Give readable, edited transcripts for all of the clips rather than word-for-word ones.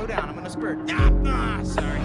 down. I'm gonna spurt. Sorry.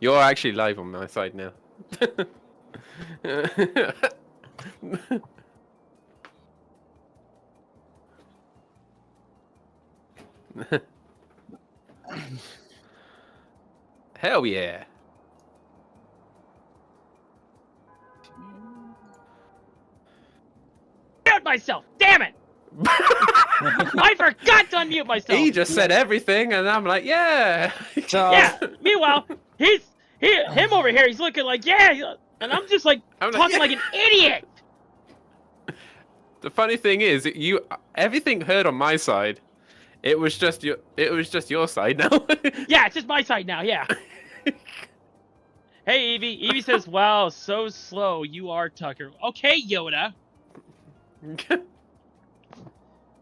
You're actually live on my side now. Hell yeah. Mute myself! Damn it! I forgot to unmute myself! He just said everything, and I'm like, yeah. Yeah, meanwhile, him over here, he's looking like, yeah, and I'm just like, talking like an idiot! The funny thing is, everything heard on my side. It was just your side now. Yeah, it's just my side now, yeah. Hey, Evie. Evie says, wow, so slow you are, Tucker. Okay, Yoda.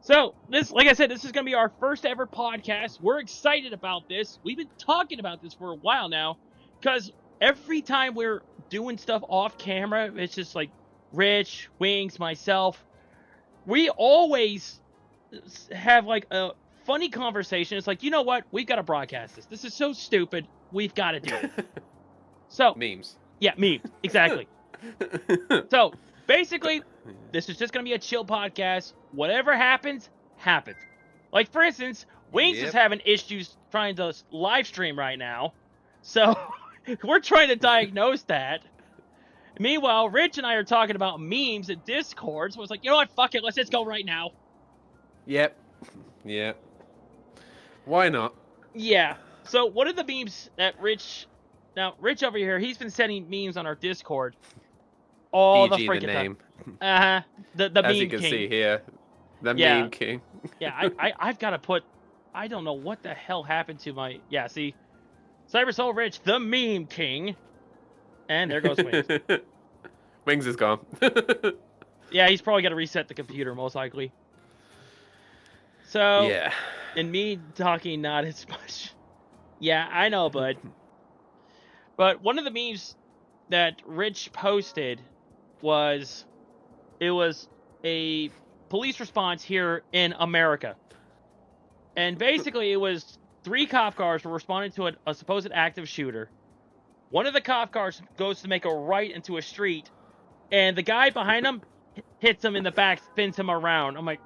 So, like I said, this is going to be our first ever podcast. We're excited about this. We've been talking about this for a while now, because every time we're doing stuff off camera, it's just like Rich, Wings, myself. We always have like a funny conversation. It's like, you know what? We've got to broadcast this. This is so stupid. We've got to do it. So memes. Yeah, memes. Exactly. So basically, this is just going to be a chill podcast. Whatever happens, happens. Like, for instance, Wings is having issues trying to live stream right now. So we're trying to diagnose that. Meanwhile, Rich and I are talking about memes at Discord. So it's like, you know what? Fuck it. Let's just go right now. Yep. Yeah. Why not? Yeah. So one of the memes that Rich over here, he's been sending memes on our Discord all the freaking time. The As meme you can king. see here, the meme king. Yeah, I've got to put. I don't know what the hell happened to my. Yeah, see, Cyber Soul Rich, the meme king, and there goes Wings. Wings is gone. Yeah, he's probably got to reset the computer most likely. So yeah, and me talking not as much. Yeah, I know, bud. But one of the memes that Rich posted was a police response here in America. And basically it was 3 cop cars were responding to a supposed active shooter. One of the cop cars goes to make a right into a street, and the guy behind him hits him in the back, spins him around. I'm like,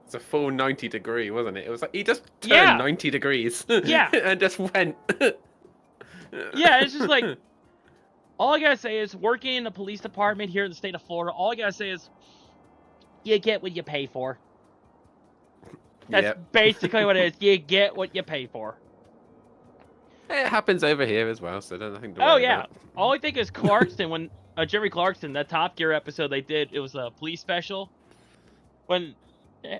it's a full 90 degree, wasn't it? It was like he just turned 90 degrees. Yeah. And just went. Yeah, it's just like, all I gotta say is, working in the police department here in the state of Florida, all I gotta say is, you get what you pay for. That's basically what it is. You get what you pay for. It happens over here as well, so there's nothing to worry about. All I think is Clarkston, when Jerry Clarkson, that Top Gear episode they did, it was a police special. When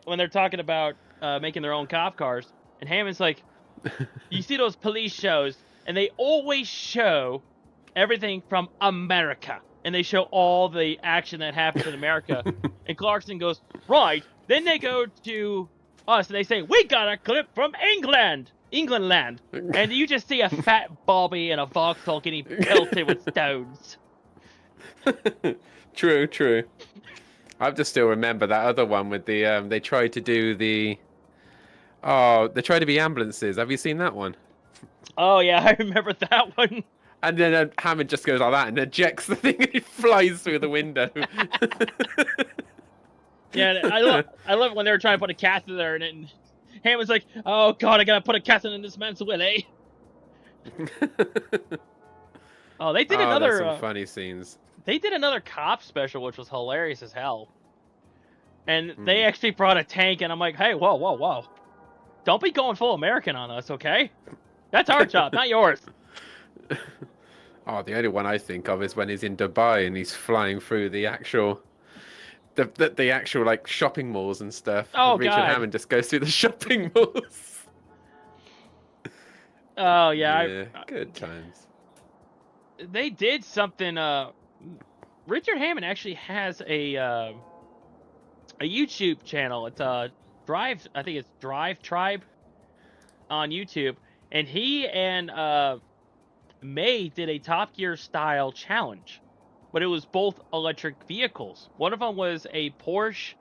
they're talking about making their own cop cars, and Hammond's like, you see those police shows, and they always show everything from America, and they show all the action that happens in America. And Clarkson goes, right. Then they go to us, and they say, we got a clip from England land. And you just see a fat Bobby and a Vauxhall getting pelted with stones. True. I just still remember that other one with the they tried to do the they tried to be ambulances. Have you seen that one? Oh yeah, I remember that one. And then Hammond just goes like that and ejects the thing and it flies through the window. Yeah, I love it when they were trying to put a catheter in it, and Hammond's like, oh god, I gotta put a catheter in this man's willy. Oh, they did another some funny scenes. They did another cop special, which was hilarious as hell. And they actually brought a tank, and I'm like, hey, whoa. Don't be going full American on us, okay? That's our job, not yours. Oh, the only one I think of is when he's in Dubai and he's flying through the actual... The actual, like, shopping malls and stuff. Oh, Richard God. Hammond just goes through the shopping malls. Oh, yeah. Good times. They did something... Richard Hammond actually has a YouTube channel. It's I think it's Drive Tribe on YouTube, and he and May did a Top Gear style challenge, but it was both electric vehicles. One of them was a Porsche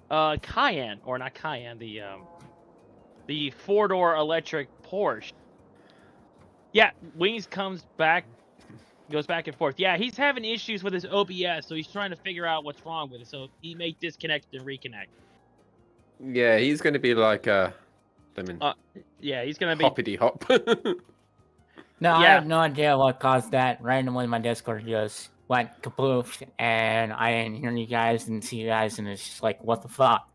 Cayenne, or not Cayenne, the 4-door electric Porsche. Yeah, Wings goes back and forth. Yeah, he's having issues with his OBS, so he's trying to figure out what's wrong with it. So he may disconnect and reconnect. Yeah, he's going to be like a lemon Yeah, he's gonna be. hoppity hop. No, I Yeah. have no idea what caused that. Randomly, my Discord just went kapoof, and I didn't hear you guys and see you guys, and it's just like, what the fuck?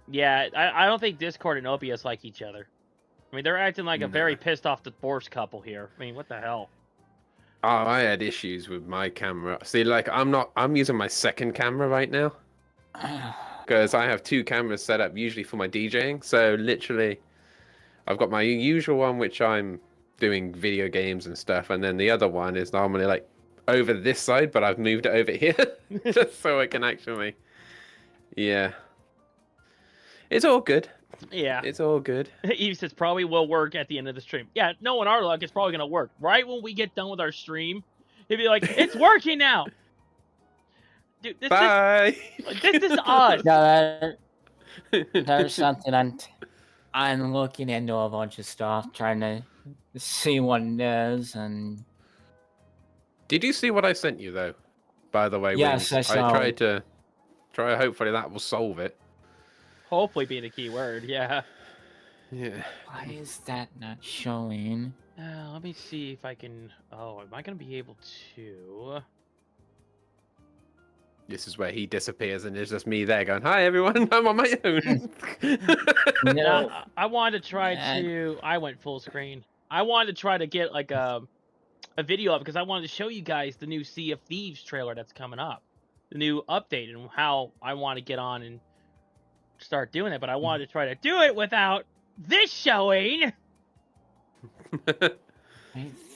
Yeah, I don't think Discord and OBS like each other. I mean, they're acting like a very pissed off divorced couple here. I mean, what the hell? Oh, I had issues with my camera. See, like, I'm using my second camera right now. Because I have 2 cameras set up usually for my DJing. So literally, I've got my usual one, which I'm doing video games and stuff. And then the other one is normally like over this side, but I've moved it over here. Just so I can actually... Yeah. It's all good. Yeah. It's all good. Eve says probably will work at the end of the stream. Yeah, knowing our luck, it's probably gonna work. Right when we get done with our stream, he'll be like, "It's working now." Dude, Bye. This is us. No, there's something I'm looking into a bunch of stuff, trying to see what it is, and Did you see what I sent you though? By the way, Yes, Wings? I saw. tried to hopefully that will solve it. Hopefully, being a key word. Yeah. Yeah. why is that not showing? Let me see if I can. Oh, am I gonna be able to? This is where he disappears and it's just me there going, "Hi everyone, I'm on my own." No, I wanted to try Man. to. I went full screen. I wanted to try to get like a video up because I wanted to show you guys the new Sea of Thieves trailer that's coming up, the new update, and how I want to get on and start doing it. But I wanted to try to do it without this showing. like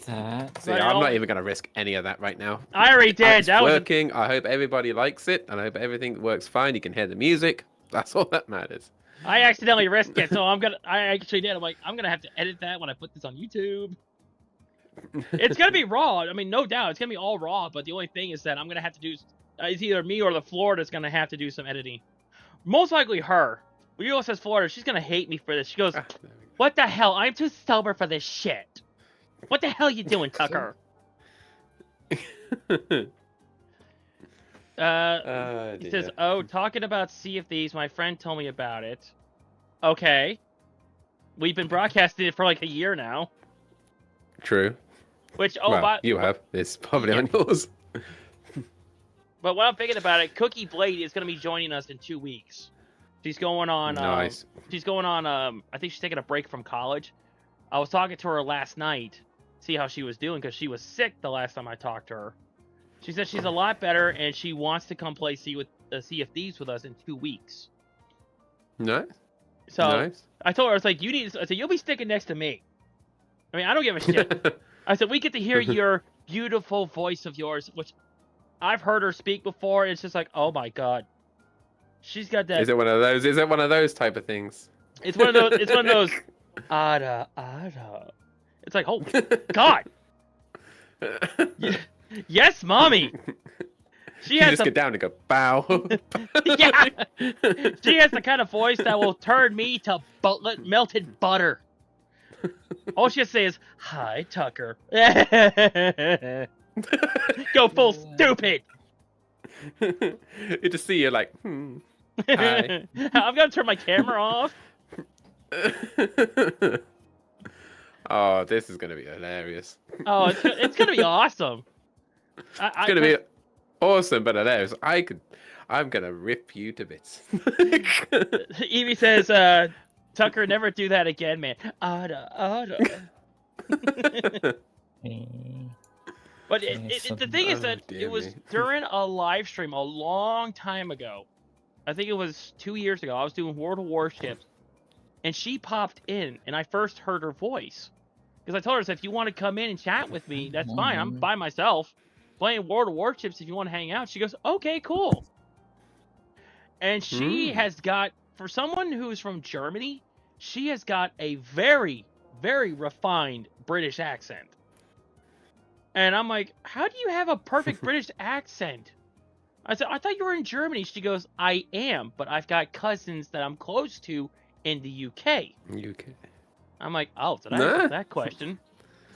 that. See, Right, I'm I'll- not even going to risk any of that right now. I already did. It's That was working. I hope everybody likes it, and I hope everything works fine. You can hear the music. That's all that matters. I accidentally risked it, so I actually did. I'm like, I'm gonna have to edit that when I put this on YouTube. It's gonna be raw. I mean, no doubt, it's gonna be all raw. But the only thing is that I'm gonna have to do. It's either me or the Florida's gonna have to do some editing. Most likely her. Leo says Florida. She's gonna hate me for this. She goes, There we "What the hell? I'm too sober for this shit. What the hell you doing, Tucker?" go. He says, "Oh, talking about Sea of Thieves, my friend told me about it." Okay. We've been broadcasting it for like a year now. True. Which, Well, you have. It's probably on yours. But when I'm thinking about it, Cookie Blade is going to be joining us in 2 weeks. She's going on. Nice. She's going on. I think she's taking a break from college. I was talking to her last night, see how she was doing, because she was sick the last time I talked to her. She said she's a lot better, and she wants to come play Sea of Thieves with us in 2 weeks. Nice. So Nice. I told her, I was like, I said, you'll be sticking next to me. I mean, I don't give a shit. I said, we get to hear your beautiful voice of yours, which I've heard her speak before. It's just like, oh my god, she's got that. Is it one of those? Is it one of those type of things? It's one of those. It's one of those. Ada, ada. It's like, oh god. Yes, mommy. She You has just the, get down and go bow. yeah. She has the kind of voice that will turn me to melted butter. All she has to say is, "Hi, Tucker." Go full stupid. You just see you like, Hi. I'm gonna turn my camera off. Oh, this is gonna be hilarious. Oh, it's gonna be awesome. It's gonna be awesome, but hilarious. I'm gonna rip you to bits. Evie says, "Tucker, never do that again, man." Ada. But the thing is that dear it was me. during a live stream a long time ago. I think it was 2 years ago. I was doing World of Warships, and she popped in, and I first heard her voice. Because I told her, I said, if you want to come in and chat with me, that's fine. I'm by myself playing World of Warships if you want to hang out. She goes, okay, cool. And she has got, for someone who's from Germany, she has got a very, very refined British accent. And I'm like, how do you have a perfect British accent? I said, I thought you were in Germany. She goes, I am, but I've got cousins that I'm close to in the UK. UK. I'm like, oh, did I answer that question?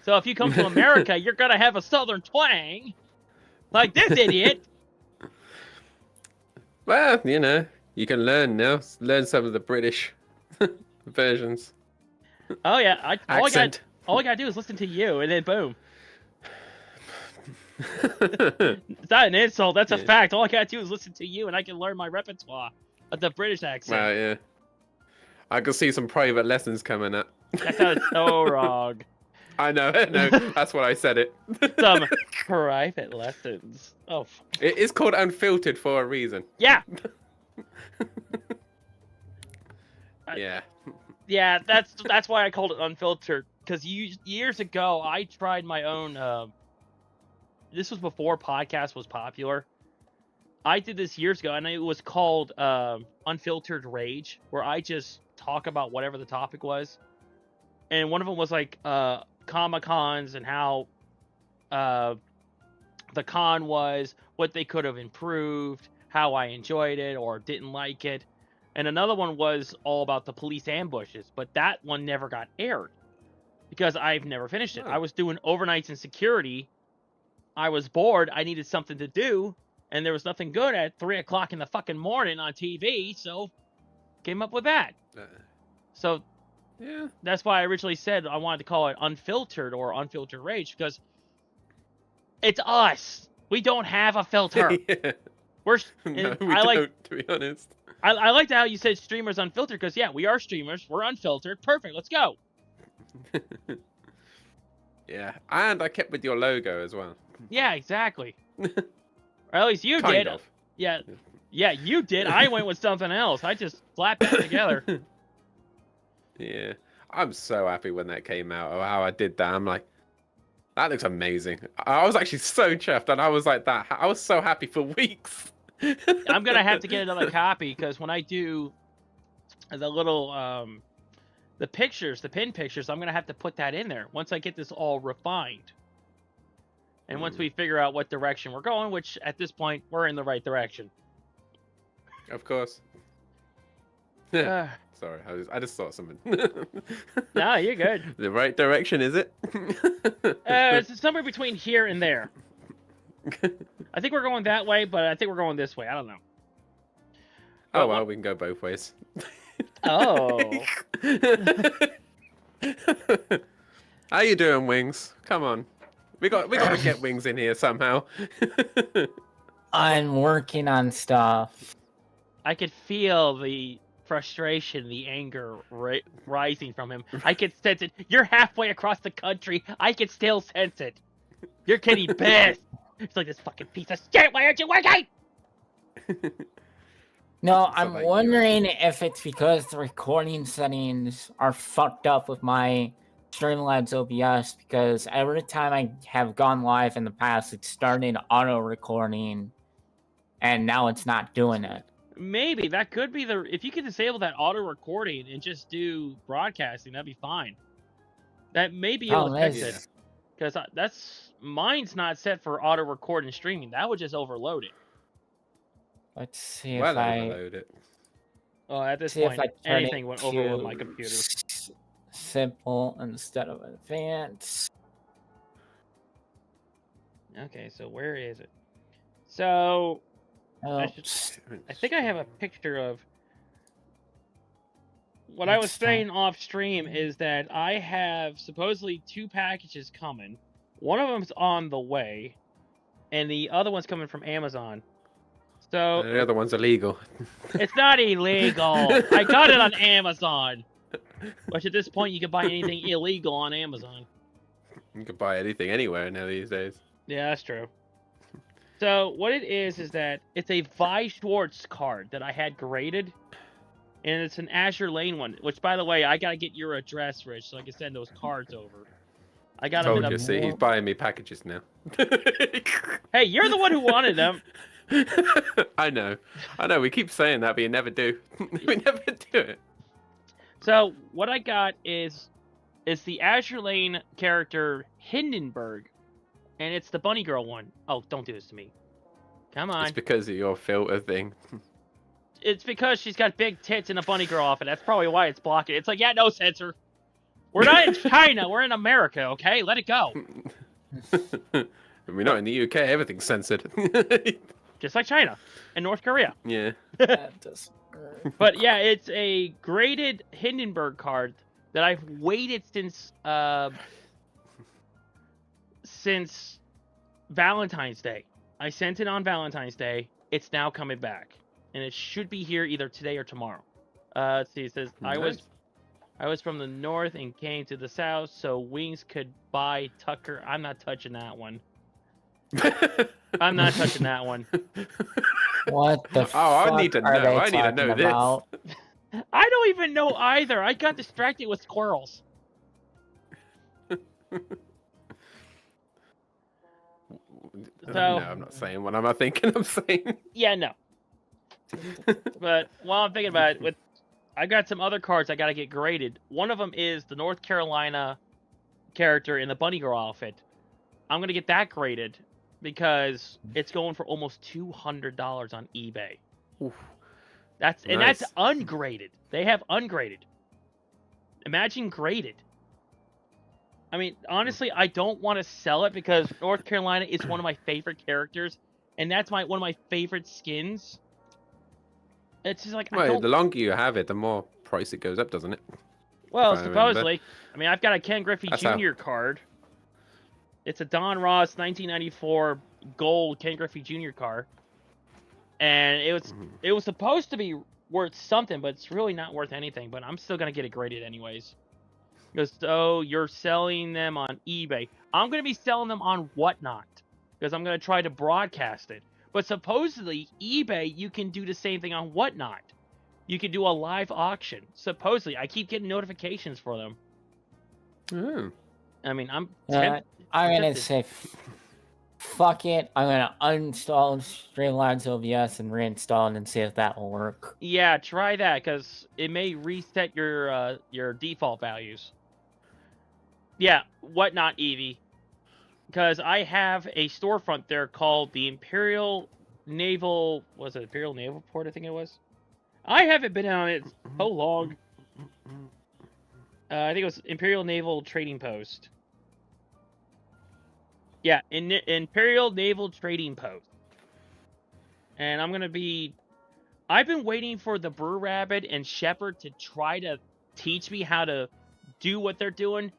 So if you come to America, you're gonna have a Southern twang, like this idiot. Well, you know, you can learn now. Learn some of the British versions. Oh yeah, Accent. all I gotta do is listen to you, and then boom. It's not an insult. That's a fact. All I gotta do is listen to you, and I can learn my repertoire of the British accent. Well, yeah. I can see some private lessons coming up. That sounds so wrong. I know. That's why I said it. Some private lessons. Oh. It is called Unfiltered for a reason. Yeah. Yeah. Yeah, that's why I called it Unfiltered. Because years ago, I tried my own. This was before podcast was popular. I did this years ago, and it was called Unfiltered Rage, where I just talk about whatever the topic was. And one of them was like Comic-Cons and how the con was, what they could have improved, how I enjoyed it or didn't like it. And another one was all about the police ambushes, but that one never got aired because I've never finished it. Oh. I was doing overnights in security. I was bored. I needed something to do, and there was nothing good at 3 o'clock in the fucking morning on TV, so came up with that. So Yeah. that's why I originally said I wanted to call it Unfiltered or Unfiltered Rage, because it's us. We don't have a filter. Yeah. We're No, and we I like don't, to be honest. I liked how you said streamers unfiltered, because yeah, we are streamers. We're unfiltered. Perfect. Let's go. Yeah, and I kept with your logo as well. Yeah, exactly. Or at least you Kind did. of. Yeah, you did. I went with something else. I just slapped that together. Yeah, I'm so happy when that came out. Or how I did that. I'm like, that looks amazing. I was actually so chuffed, and I was like that. I was so happy for weeks. I'm gonna have to get another copy, because when I do the little the pictures, the pin pictures, I'm gonna have to put that in there once I get this all refined. And once we figure out what direction we're going, which at this point we're in the right direction. Of course. Sorry, I just thought something. No, you're good. The right direction, is it? It's somewhere between here and there. I think we're going that way, but I think we're going this way. I don't know. Oh well, we can go both ways. Oh. How you doing, Wings? Come on, we got to get Wings in here somehow. I'm working on stuff. I could feel the frustration, the anger rising from him. I could sense it. You're halfway across the country. I can still sense it. You're getting pissed. It's like, this fucking piece of shit. Why aren't you working? No, I'm wondering if it's because the recording settings are fucked up with my Streamlabs OBS, because every time I have gone live in the past, it started auto recording, and now it's not doing it. Maybe that could be if you could disable that auto recording and just do broadcasting, that'd be fine. That may be able to fix it, because mine's not set for auto record and streaming. That would just overload it. Let's see if Overload it. Oh, at this see if point, I turn anything it went over with to my computer. Simple instead of advanced. Okay, so where is it? So Oh, I think I have a picture of what I was saying off stream is that I have supposedly 2 packages coming. One of them's on the way, and the other one's coming from Amazon. So The other one's illegal. it's not illegal. I got it on Amazon. Which at this point you can buy anything illegal on Amazon. You can buy anything anywhere now these days. Yeah, that's true. So what it is that it's a Vi Schwartz card that I had graded, and it's an Azure Lane one. Which, by the way, I gotta get your address, Rich, so I can send those cards over. I got them in Told a... you, see, he's buying me packages now. Hey, you're the one who wanted them. I know. We keep saying that, but you never do. We never do it. So what I got is the Azure Lane character Hindenburg, and it's the Bunny Girl one. Oh, don't do this to me. Come on. It's because of your filter thing. It's because she's got big tits and a bunny girl off it. That's probably why it's blocking. It's like, yeah, no censor. We're not in China. We're in America. Okay, let it go. We're not in the UK. Everything's censored. Just like China and North Korea. Yeah. That doesn't work. But yeah, it's a graded Hindenburg card that I've waited since Valentine's Day. I sent it on Valentine's Day. It's now coming back, and it should be here either today or tomorrow. Let's see. It says Nice. I was from the north and came to the south, so Wings could buy Tucker. I'm not touching that one. I'm not touching that one. What the fuck I need to are know. they I need to know talking this. about? I don't even know either. I got distracted with squirrels. No, I'm not saying what I'm thinking I'm saying. Yeah, no. But while I'm thinking about it, I got some other cards I gotta get graded. One of them is the North Carolina character in the Bunny Girl outfit. I'm gonna get that graded because it's going for almost $200 on eBay. Oof. That's Nice. ungraded. They have ungraded. Imagine graded. I mean, honestly, I don't want to sell it because North Carolina is one of my favorite characters, and that's one of my favorite skins. It's just like I Well, don't. the longer you have it, the more price it goes up, doesn't it? Well, if I remember. supposedly, I mean, I've got a Ken Griffey That's Jr. card. It's a Don Ross 1994 gold Ken Griffey Jr. card, and it was supposed to be worth something, but it's really not worth anything. But I'm still gonna get it graded anyways. Because so you're selling them on eBay. I'm gonna be selling them on Whatnot because I'm gonna try to broadcast it. But supposedly eBay, you can do the same thing on Whatnot. You can do a live auction. Supposedly, I keep getting notifications for them. Oh. I mean, I'm I'm gonna tempted. say, fuck it. I'm gonna uninstall Streamlabs OBS and reinstall it and see if that will work. Yeah, try that because it may reset your default values. Yeah, Whatnot, Evie. Because I have a storefront there called the Imperial Naval... Was it Imperial Naval Port, I think it was? I haven't been on it so long. I think it was Imperial Naval Trading Post. Yeah, Imperial Naval Trading Post. And I'm going to be... I've been waiting for the Brew Rabbit and Shepherd to try to teach me how to do what they're doing.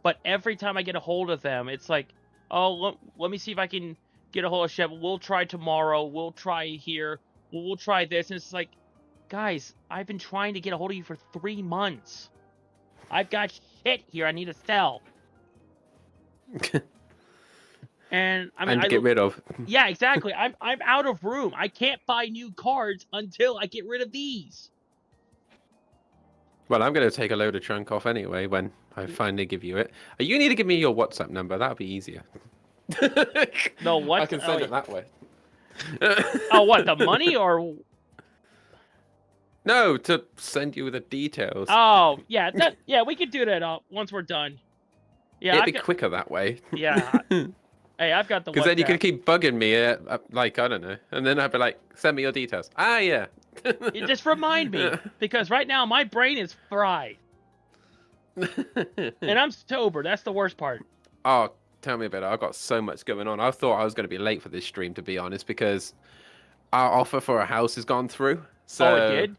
But every time I get a hold of them, it's like, oh, let me see if I can get a hold of Shepherd. We'll try tomorrow. We'll try here. We'll try this. And it's like, guys, I've been trying to get a hold of you for 3 months. I've got shit here I need to sell. And I mean, And get rid of. Yeah, exactly. I'm out of room. I can't buy new cards until I get rid of these. Well, I'm going to take a load of chunk off anyway when I finally give you it. You need to give me your WhatsApp number. That'll be easier. No, what? I can send it that way. Oh, what? The money or? No, to send you the details. Oh, yeah. Yeah, we could do that once we're done. Yeah, It'd be quicker that way. Yeah. Hey, I've got the. Because then you WhatsApp. could keep bugging me, like, I don't know. And then I'd be like, send me your details. Ah, yeah. You just remind me, because right now my brain is fried. And I'm sober. That's the worst part. Oh, tell me about it. I've got so much going on. I thought I was going to be late for this stream, to be honest, because our offer for a house has gone through. So, Oh, it did?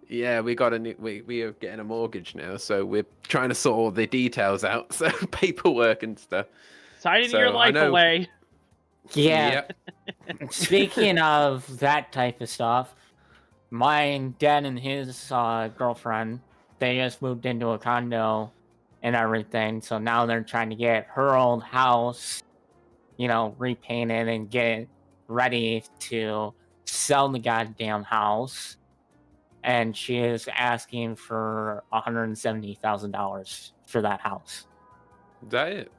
Yeah, we got we are getting a mortgage now, so we're trying to sort all the details out, so paperwork and stuff. Signing So, your I life know- away. Yeah. Speaking of that type of stuff, my dad and his girlfriend, they just moved into a condo and everything. So now they're trying to get her old house, repainted and get it ready to sell the goddamn house. And she is asking for $170,000 for that house. Is that it?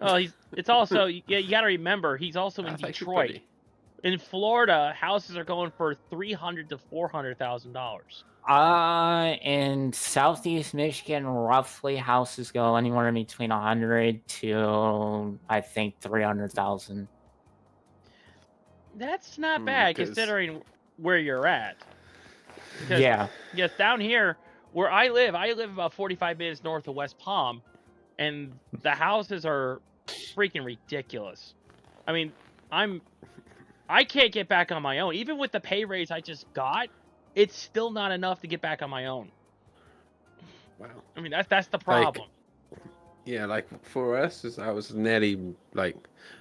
Oh, it's also you got to remember he's also in That's actually Detroit. pretty. In Florida, houses are going for $300,000 to $400,000. In Southeast Michigan, roughly houses go anywhere between 100 to I think 300,000. That's not bad 'cause- considering where you're at. Because, Yeah. Yes, down here where I live about 45 minutes north of West Palm, and the houses are freaking ridiculous. I mean, I can't get back on my own. Even with the pay raise I just got, it's still not enough to get back on my own. Wow. I mean, that's the problem. Yeah, like for us, I was nearly like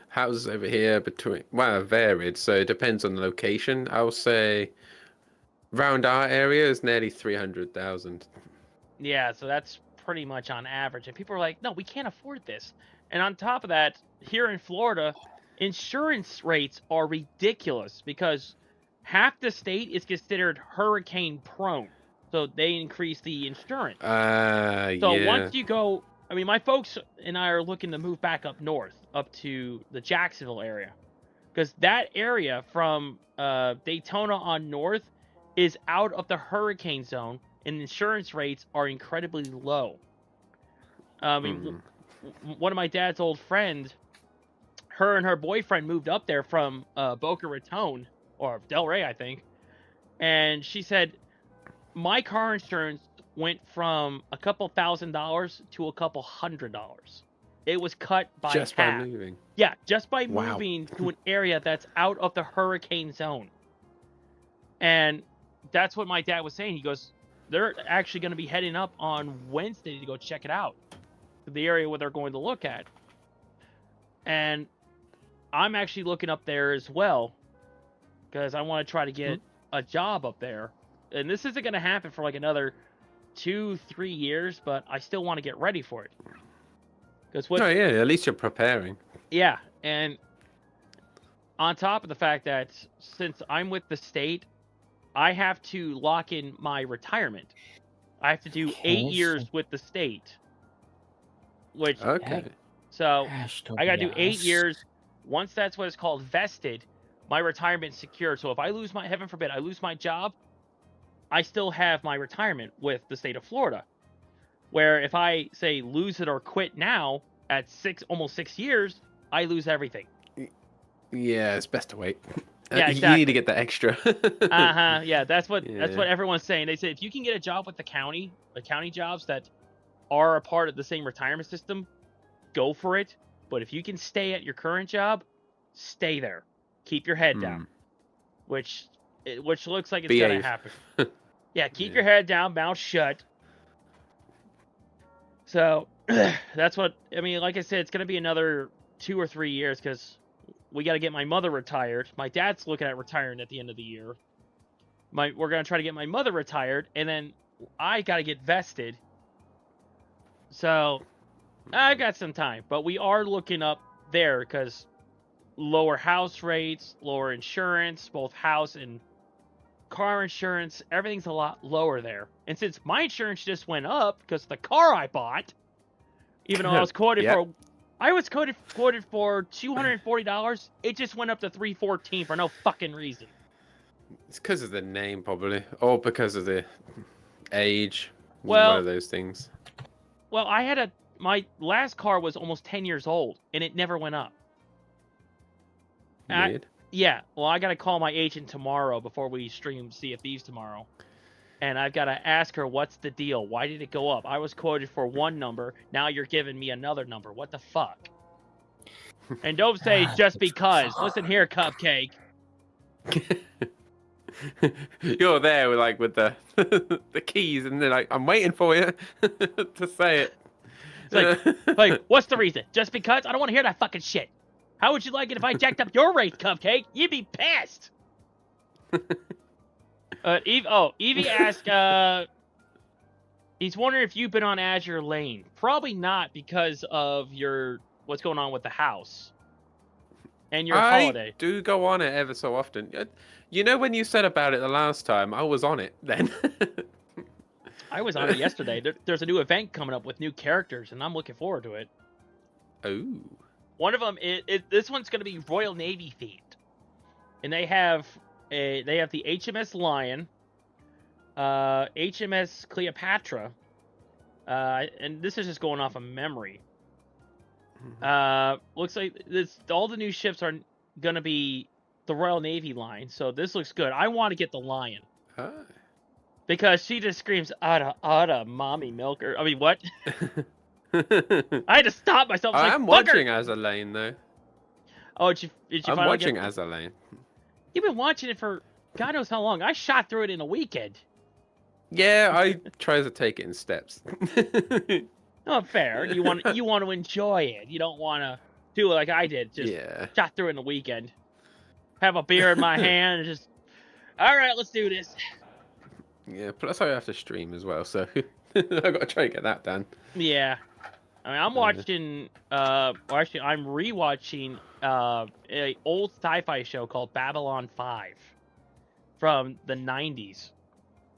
houses over here between, well, varied, so it depends on the location. I would say around our area is nearly 300,000. Yeah, so that's pretty much on average. And people are like, no, we can't afford this. And on top of that, here in Florida, insurance rates are ridiculous because half the state is considered hurricane prone. So they increase the insurance. So Yeah. once you go, I mean, my folks and I are looking to move back up north, up to the Jacksonville area. Because that area from Daytona on north is out of the hurricane zone, and insurance rates are incredibly low. I mean, one of my dad's old friends, her and her boyfriend moved up there from Boca Raton, or Delray, I think. And she said, my car insurance went from a couple $1,000s to a couple $100. It was cut by just half. by moving. Yeah, just by Wow. moving to an area that's out of the hurricane zone. And that's what my dad was saying. He goes, they're actually going to be heading up on Wednesday to go check it out. The area where they're going to look at. And I'm actually looking up there as well because I want to try to get a job up there. And this isn't going to happen for like another 2-3 years, but I still want to get ready for it. Because Oh yeah, at least you're preparing. Yeah, and on top of the fact that since I'm with the state, I have to lock in my retirement. I have to do 8 years with the state. Which Okay. so Gosh, I gotta do 8 Tobias. years. Once that's what it's called vested, my retirement's secure. So if I lose my, heaven forbid, I lose my job, I still have my retirement with the state of Florida. Where if I say lose it or quit now at almost 6 years, I lose everything. Yeah, it's best to wait. Yeah, You exactly. need to get the extra. Yeah, that's what Yeah. everyone's saying. They say if you can get a job with the county jobs that are a part of the same retirement system, go for it. But if you can stay at your current job, stay there. Keep your head down. Which looks like it's gonna Behave. happen. Yeah, keep your head down, mouth shut. So that's what I mean. Like I said, it's gonna be another 2 or 3 years because we got to get my mother retired. My dad's looking at retiring at the end of the year. We're gonna try to get my mother retired, and then I got to get vested. So I've got some time, but we are looking up there because lower house rates, lower insurance, both house and car insurance, everything's a lot lower there. And since my insurance just went up because of the car I bought, even though I was quoted Yep. quoted for $240, it just went up to $314 for no fucking reason. It's because of the name, probably, or because of the age. Well- one of those things. Well, my last car was almost 10 years old, and it never went up. Weird. Yeah, well, I got to call my agent tomorrow before we stream Sea of Thieves tomorrow. And I've got to ask her, what's the deal? Why did it go up? I was quoted for one number. Now you're giving me another number. What the fuck? And don't say just because. Listen here, Cupcake. You're there with the the keys, and they're like, "I'm waiting for you to say it." It's like, what's the reason? Just because? I don't want to hear that fucking shit. How would you like it if I jacked up your rate, Cupcake? You'd be pissed. Evie asked, he's wondering if you've been on Azure Lane. Probably not because of what's going on with the house and your holiday. I do go on it ever so often. You know, when you said about it the last time, I was on it then. I was on it yesterday. There's a new event coming up with new characters, and I'm looking forward to it. Oh. One of them this one's going to be Royal Navy themed, and they have the HMS Lion, HMS Cleopatra, and this is just going off of memory. Looks like all the new ships are going to be the Royal Navy line, so this looks good. I want to get the Lion. Ah. because she just screams, "Ada, mommy milker." I mean, what? I had to stop myself. It's I like, am "Fucker!" watching Azalane though. Oh, did you I'm finally watching get... Azalane. You've been watching it for God knows how long. I shot through it in a weekend. Yeah, I try to take it in steps. Oh, fair. You want to enjoy it. You don't want to do it like I did. Just Yeah. shot through it in a weekend. Have a beer in my hand and just, all right, let's do this. Yeah, plus I have to stream as well, so I got to try and get that done. Yeah. I mean, I'm watching, actually, I'm rewatching a old sci-fi show called Babylon 5 from the 90s.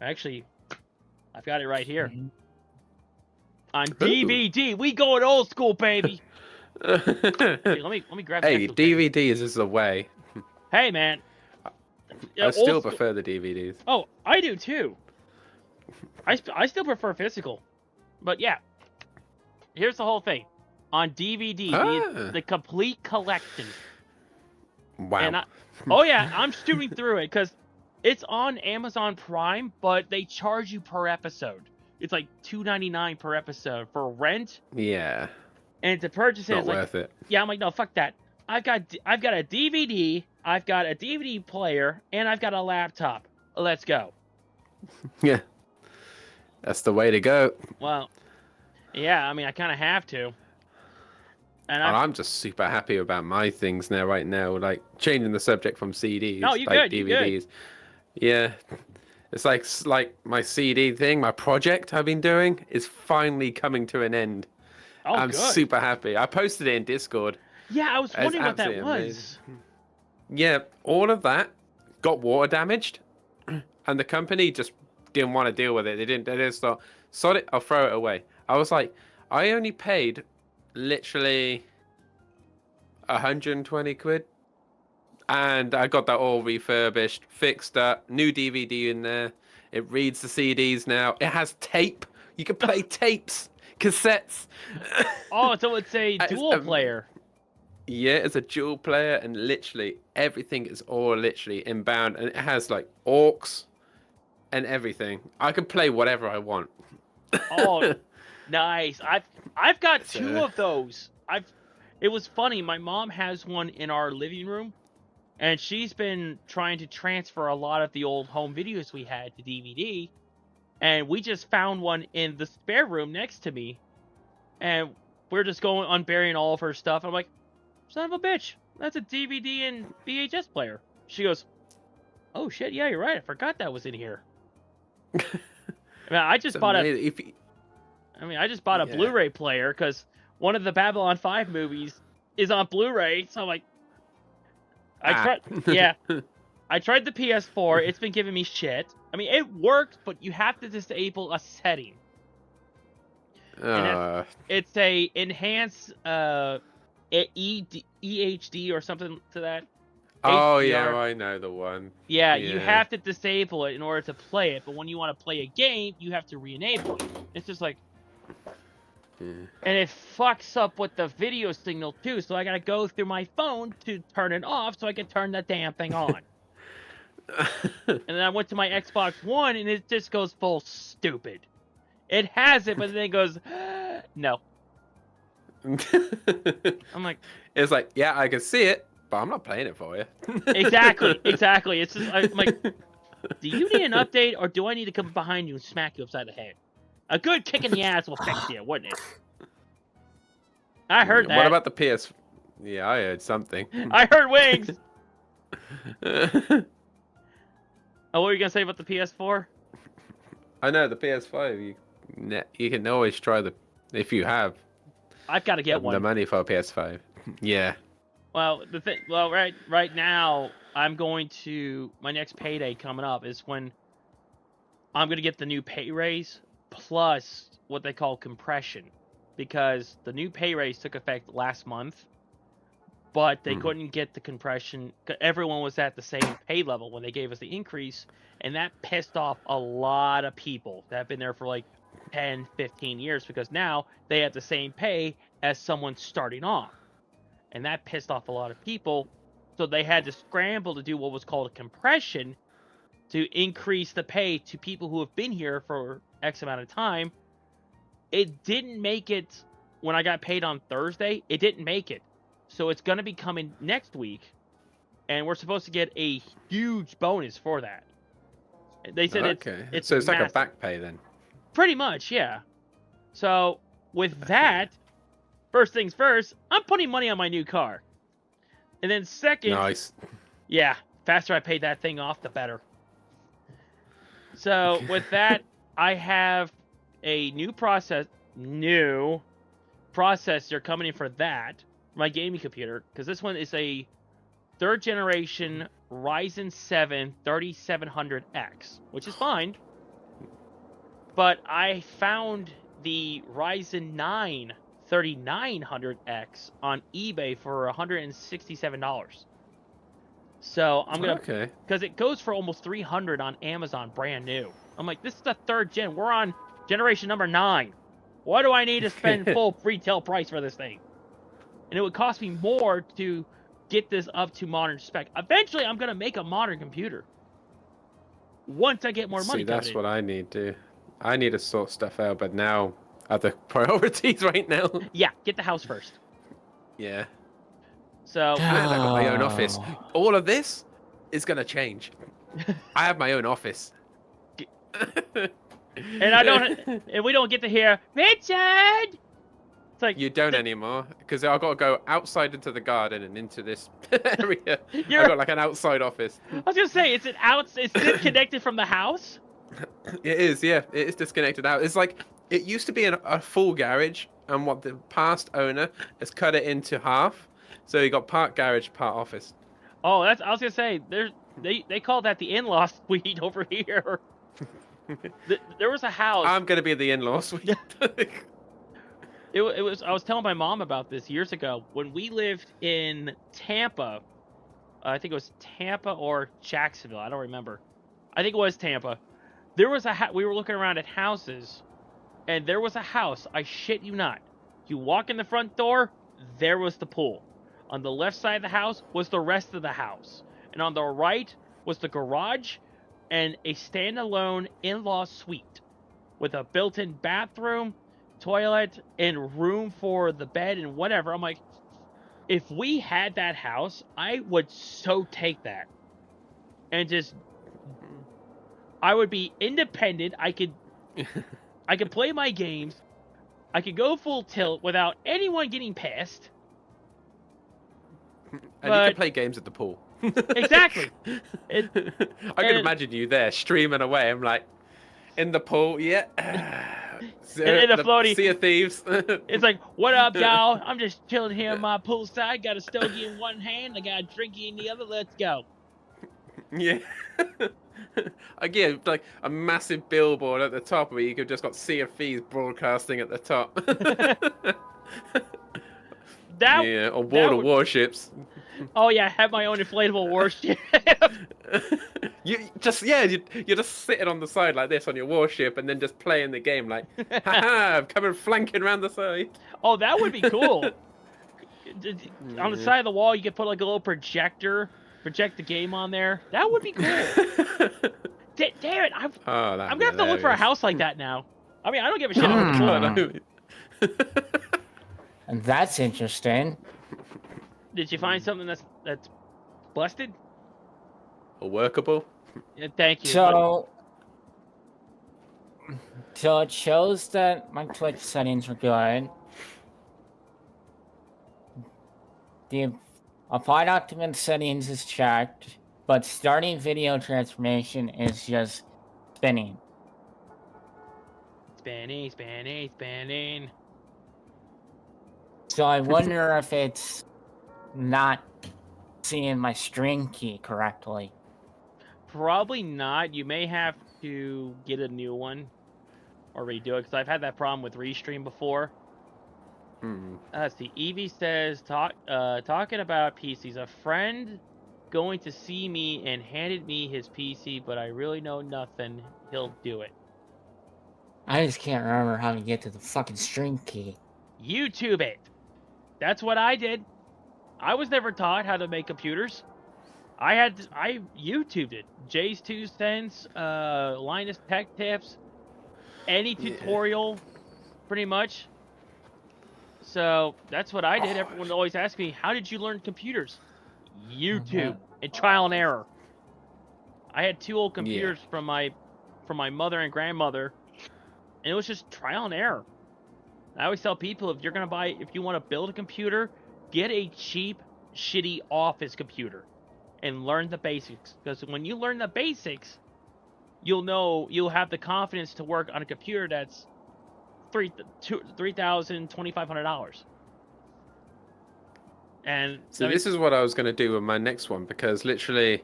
Actually, I've got it right here. On DVD. We going old school, baby. Hey, let me grab the Hey, actual thing. DVDs is the way. Hey, man. I still prefer the DVDs. Oh, I do too. I still prefer physical. But yeah. Here's the whole thing. On DVD, the complete collection. Wow. And oh yeah, I'm shooting through it because it's on Amazon Prime, but they charge you per episode. It's like $2.99 per episode for rent. Yeah. And to purchase it, Not it's like, worth it. yeah, I'm like, no, fuck that. I've got a DVD, I've got a DVD player, and I've got a laptop. Let's go. Yeah. That's the way to go. Well, yeah, I mean, I kind of have to. And I'm just super happy about my things now, right now. Like, changing the subject from CDs. No, you're like good, you're DVDs. good. Yeah. It's like my CD thing, my project I've been doing is finally coming to an end. Oh, I'm good. super happy. I posted it in Discord. Yeah, I was It's wondering what that absolutely was. amazing. Yeah, all of that got water damaged, and the company just didn't want to deal with it. They just thought, sod it, I'll throw it away. I was like, I only paid literally 120 quid, and I got that all refurbished, fixed up, new DVD in there. It reads the CDs now. It has tape. You can play tapes, cassettes. Oh, so it's a It's dual player. Yeah, it's a dual player, and literally everything is all literally inbound, and it has like orcs and everything. I can play whatever I want. Oh, nice. I've got So- two of those. It was funny. My mom has one in our living room, and she's been trying to transfer a lot of the old home videos we had to DVD, and we just found one in the spare room next to me, and we're just going unburying all of her stuff. I'm like, son of a bitch, that's a DVD and VHS player. She goes, oh shit, yeah, you're right. I forgot that was in here. I mean, I just bought I just bought a Yeah. Blu-ray player because one of the Babylon 5 movies is on Blu-ray. So I'm like, I tried the PS4. It's been giving me shit. I mean, it works, but you have to disable a setting. It's a enhance EHD or something to that. Oh HDR. yeah, I know the one. Yeah, you Yeah. have to disable it in order to play it, but when you want to play a game, you have to re-enable it. It's just like, Yeah. and it fucks up with the video signal too, so I gotta go through my phone to turn it off so I can turn the damn thing on. And then I went to my Xbox One, and it just goes full stupid. It has it, but then it goes, no. I'm like, It's like, yeah, I can see it, but I'm not playing it for you. exactly. It's just, I'm like, do you need an update, or do I need to come behind you and smack you upside the head? A good kick in the ass will fix you, wouldn't it? I heard that. What about the PS? Yeah, I heard something. I heard wings. Oh, what were you gonna say about the PS4? I know the PS5. You can always try if you have I've got to get the one. money for a PS5. Yeah. Well, right now, I'm going to my next payday coming up is when I'm gonna get the new pay raise plus what they call compression, because the new pay raise took effect last month, but they couldn't get the compression. Everyone was at the same pay level when they gave us the increase, and that pissed off a lot of people that have been there for like 10, 15 years, because now they have the same pay as someone starting off. And that pissed off a lot of people, so they had to scramble to do what was called a compression, to increase the pay to people who have been here for X amount of time. It didn't make it when I got paid on Thursday. It didn't make it. So it's going to be coming next week. And we're supposed to get a huge bonus for that. They said it's so it's like massive. a back pay then. Pretty much, yeah. So with that, first things first, I'm putting money on my new car. And then second, Nice. Yeah, faster I pay that thing off, the better. So with that, I have a new processor coming in for that, my gaming computer, because this one is a 3rd generation Ryzen 7 3700X, which is fine. But I found the Ryzen 9 3900X on eBay for $167. So I'm gonna, because it goes for almost $300 on Amazon, brand new. I'm like, this is the 3rd gen. We're on generation number 9. Why do I need to spend full retail price for this thing? And it would cost me more to get this up to modern spec. Eventually, I'm gonna make a modern computer. Once I get more money. See, that's what I need to. I need to sort stuff out, but now other priorities right now. Yeah, get the house first. Yeah. So I got my own office. All of this is gonna change. I have my own office. And I don't, and we don't get to hear Richard. It's like you don't anymore, because I've got to go outside into the garden and into this area. I've got like an outside office. I was gonna say, it's disconnected from the house. It is, yeah. It is disconnected out. It's like it used to be a full garage, and what the past owner has cut it into half. So you got part garage, part office. Oh, I was gonna say, they call that the in-law suite over here. There was a house. I'm gonna be the in-law suite. It was. I was telling my mom about this years ago when we lived in Tampa. I think it was Tampa or Jacksonville. I don't remember. I think it was Tampa. There was we were looking around at houses, and there was a house. I shit you not. You walk in the front door, there was the pool. On the left side of the house was the rest of the house, and on the right was the garage and a standalone in-law suite with a built-in bathroom, toilet, and room for the bed and whatever. I'm like, if we had that house, I would so take that. And just, I would be independent. I could play my games. I could go full tilt without anyone getting pissed. And you can play games at the pool. Exactly. I can imagine you there streaming away. I'm like, in the pool, yeah. In the floaty. Sea of Thieves. It's like, what up, y'all? I'm just chilling here on my poolside. Got a stogie in one hand. I got a drinky in the other. Let's go. Yeah. Again, like a massive billboard at the top where you could just got Sea of Thieves broadcasting at the top. Yeah, or warships. Oh yeah, have my own inflatable warship. You're just sitting on the side like this on your warship and then just playing the game like, haha, I'm coming flanking around the side. Oh, that would be cool. On the side of the wall, you could put like a little project the game on there. That would be cool. Damn it, I'm gonna have to look for a house like that now. I mean, I don't give a shit about the pool. And that's interesting. Did you find something that's busted? Or workable? Yeah, thank you. So it shows that my Twitch settings are good. The apply document settings is checked, but starting video transformation is just spinning. Spinning. So I wonder if it's not seeing my string key correctly. Probably not. You may have to get a new one or redo it, because I've had that problem with Restream before. Let's see. Evie says, talking about PCs. A friend going to see me and handed me his PC, but I really know nothing. He'll do it. I just can't remember how to get to the fucking string key. YouTube it. That's what I did. I was never taught how to make computers. I YouTubed it. Jay's 2 cents, Linus Tech Tips, any tutorial, pretty much. So that's what I did. Everyone always asks me, how did you learn computers? YouTube and trial and error. I had 2 old computers from my mother and grandmother, and it was just trial and error. I always tell people, if you want to build a computer, get a cheap, shitty office computer and learn the basics. Because when you learn the basics, you'll have the confidence to work on a computer that's $3,000-$2,500. And so this is what I was going to do with my next one, because literally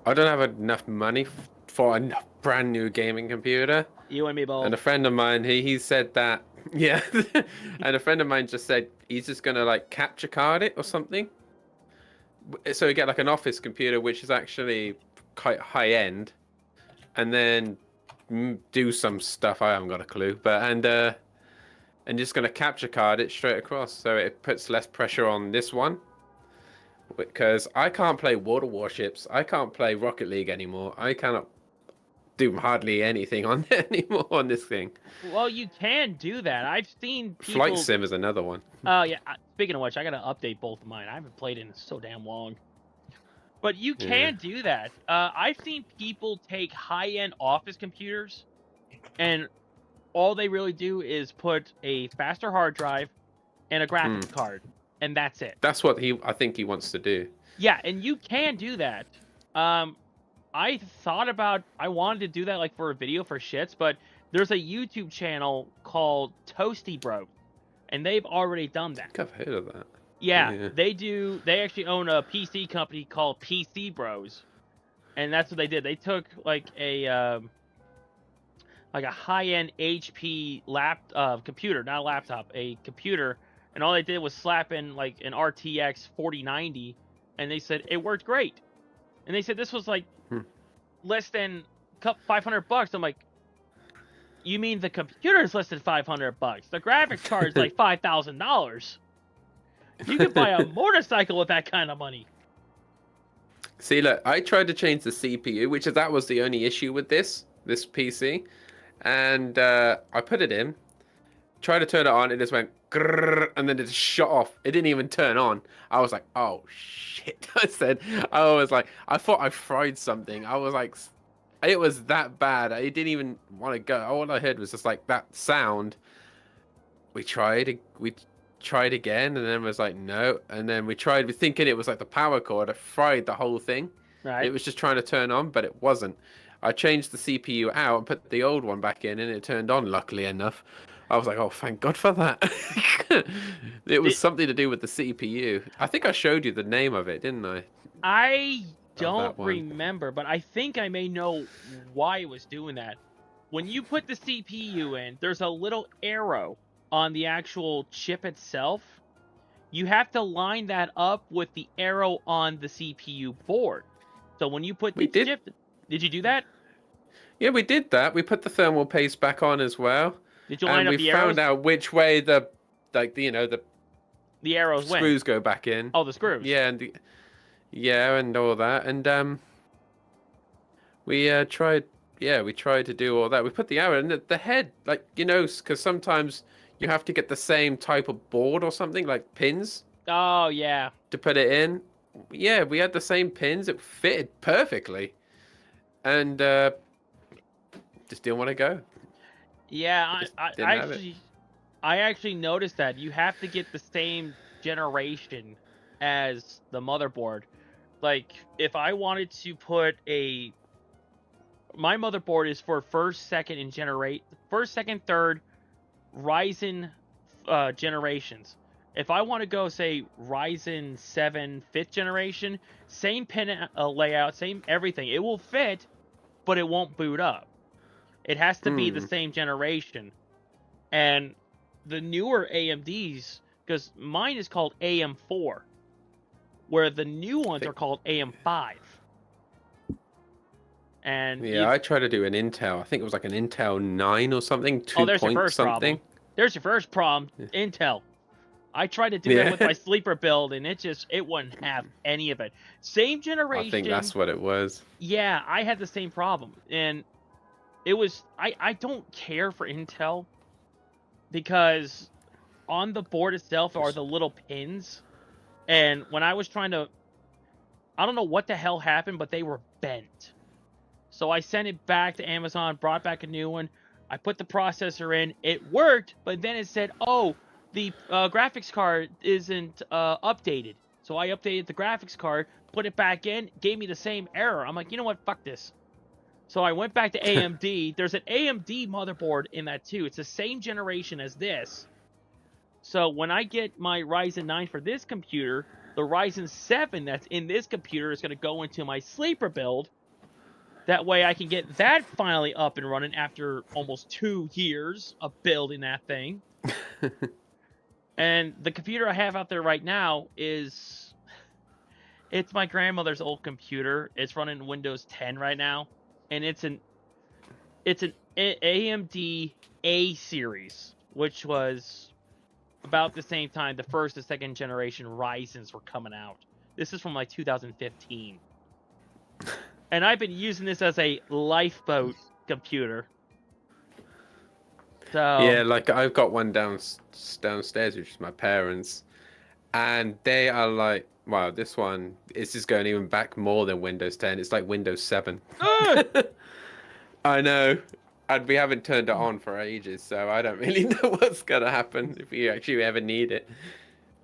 I don't have enough money for a brand new gaming computer. You and me both. And a friend of mine, he said that, yeah. And a friend of mine just said he's just going to like capture card it or something. So you get like an office computer, which is actually quite high end, and then do some stuff. I haven't got a clue, but and just going to capture card it straight across, so it puts less pressure on this one. Because I can't play Water Warships, I can't play Rocket League anymore. I cannot do hardly anything on it anymore on this thing. Well, you can do that. I've seen people... Flight Sim is another one. Oh, yeah. Speaking of which, I got to update both of mine. I haven't played in so damn long. But you can do that. I've seen people take high-end office computers, and all they really do is put a faster hard drive and a graphics card, and that's it. That's what I think he wants to do. Yeah, and you can do that. I wanted to do that like for a video for shits, but there's a YouTube channel called Toasty Bro, and they've already done that. I think I've heard of that. Yeah, they do. They actually own a PC company called PC Bros, and that's what they did. They took like a high-end HP computer, not a laptop, a computer, and all they did was slap in like an RTX 4090, and they said it worked great. And they said this was like less than $500. I'm like, you mean the computer is less than $500? The graphics card is like $5,000. You could buy a motorcycle with that kind of money. See, look, I tried to change the CPU, that was the only issue with this PC, and I put it in, tried to turn it on, it just went grrr, and then it just shut off. It didn't even turn on. I was like, oh shit. I thought I fried something. I was like, it was that bad. I didn't even want to go. All I heard was just like that sound. We tried again, and then it was like, no. And then we tried, thinking it was like the power cord. I fried the whole thing. Right. It was just trying to turn on, but it wasn't. I changed the CPU out and put the old one back in, and it turned on, luckily enough. I was like, oh, thank God for that. It was something to do with the CPU. I think I showed you the name of it, didn't I? I don't remember, but I think I may know why it was doing that. When you put the CPU in, there's a little arrow on the actual chip itself. You have to line that up with the arrow on the CPU board. So when you put chip... Did you do that? Yeah, we did that. We put the thermal paste back on as well. Did you line up the arrows? And we found out which way the arrows went. Screws go back in. Oh, the screws. Yeah, and all that. And we tried to do all that. We put the arrow in the head, because sometimes you have to get the same type of board or something, like pins. Oh, yeah. To put it in. Yeah, we had the same pins. It fitted perfectly. And just didn't want to go. Yeah, I actually noticed that you have to get the same generation as the motherboard. Like, if I wanted to put my motherboard is for first, second, third Ryzen generations. If I want to go, say, Ryzen 7 5th generation, same pin layout, same everything, it will fit, but it won't boot up. It has to be the same generation. And the newer AMDs, because mine is called AM4, where the new ones are called AM5. And yeah, I tried to do an Intel. I think it was like an Intel 9 or something. 2 there's your point first something. problem. There's your first problem. Yeah. Intel. I tried to do that with my sleeper build, and it wouldn't have any of it. Same generation. I think that's what it was. Yeah, I had the same problem, and it was I don't care for Intel because on the board itself are the little pins, and when I was trying to, I don't know what the hell happened, but they were bent. So I sent it back to Amazon, brought back a new one. I put the processor in, it worked, but then it said, oh, the graphics card isn't updated. So I updated the graphics card, put it back in, gave me the same error. I'm like, you know what, fuck this. So I went back to AMD. There's an AMD motherboard in that too. It's the same generation as this. So when I get my Ryzen 9 for this computer, the Ryzen 7 that's in this computer is going to go into my sleeper build. That way I can get that finally up and running after almost 2 years of building that thing. And the computer I have out there right now it's my grandmother's old computer. It's running Windows 10 right now. And it's an AMD A series, which was about the same time the first and second generation Ryzens were coming out. This is from like 2015. And I've been using this as a lifeboat computer. So yeah, like I've got one downstairs, which is my parents, and they are like, wow, this one is just going even back more than Windows 10. It's like Windows 7. I know. And we haven't turned it on for ages, so I don't really know what's going to happen if you actually ever need it.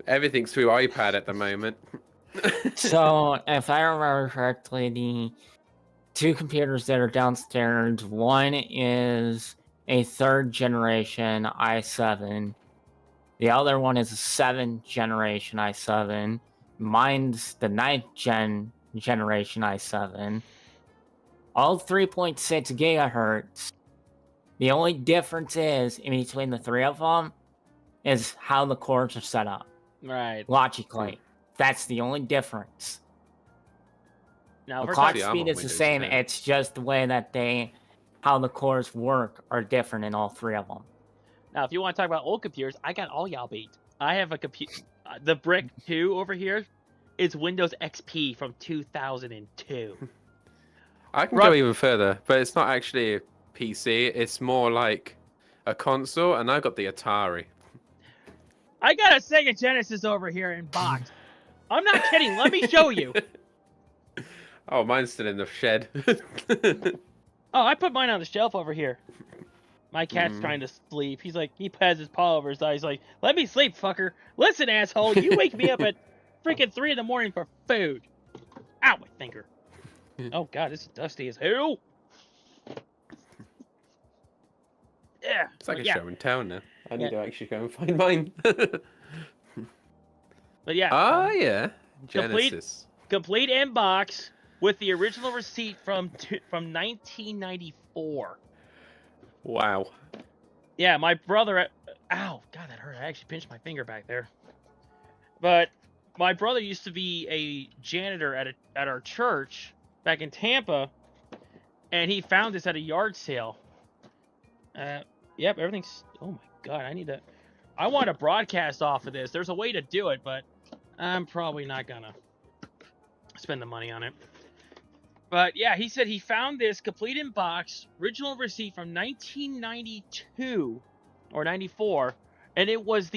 Everything's through iPad at the moment. So, if I remember correctly, the 2 computers that are downstairs, one is a 3rd generation i7. The other one is a 7th generation i7. Mine's the 9th generation i7. All 3.6 gigahertz. The only difference is in between the 3 of them is how the cores are set up. right. Logically. That's the only difference. Now, The if we're clock talking, I'm speed on is the Windows same. 10. It's just the way that how the cores work are different in all 3 of them. now, if you want to talk about old computers, I got all y'all beat. I have a computer. The Brick 2 over here is Windows XP from 2002. I can go even further, but it's not actually a PC. It's more like a console, and I got the Atari. I got a Sega Genesis over here in box. I'm not kidding. Let me show you. Oh, mine's still in the shed. Oh, I put mine on the shelf over here. My cat's trying to sleep. He has his paw over his eye. He's like, let me sleep, fucker. Listen, asshole, you wake me up at freaking 3 in the morning for food. Ow, my finger. Oh, God, this is dusty as hell. Yeah. It's like a yeah. show and tell now. I need to actually go and find mine. But yeah. Oh, yeah. Genesis. Complete inbox with the original receipt from 1994. Wow. Yeah, my brother. Ow, God, that hurt. I actually pinched my finger back there. But my brother used to be a janitor at our church back in Tampa, and he found this at a yard sale. Yep, everything's. Oh my God, I want to broadcast off of this. There's a way to do it, but I'm probably not gonna spend the money on it. But yeah, he said he found this complete in box, original receipt from 1992 or 94, and it was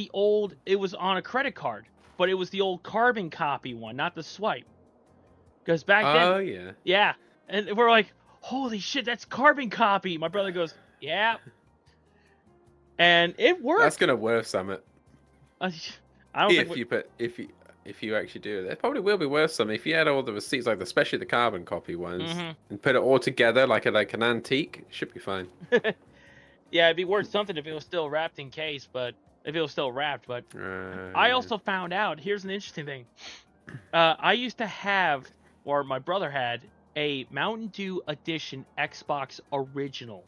on a credit card, but it was the old carbon copy one, not the swipe. Because back then, Oh, yeah. yeah, and we're like, holy shit, that's carbon copy. My brother goes, yeah, and it worked. That's gonna worth something. I don't think If you actually do it, it probably will be worth something if you had all the receipts, like especially the carbon copy ones, and put it all together like an antique. It should be fine. Yeah, it'd be worth something if it was still wrapped in case, but if it was still wrapped. But I also found out. Here's an interesting thing. I used to have, or my brother had, a Mountain Dew Edition Xbox Original,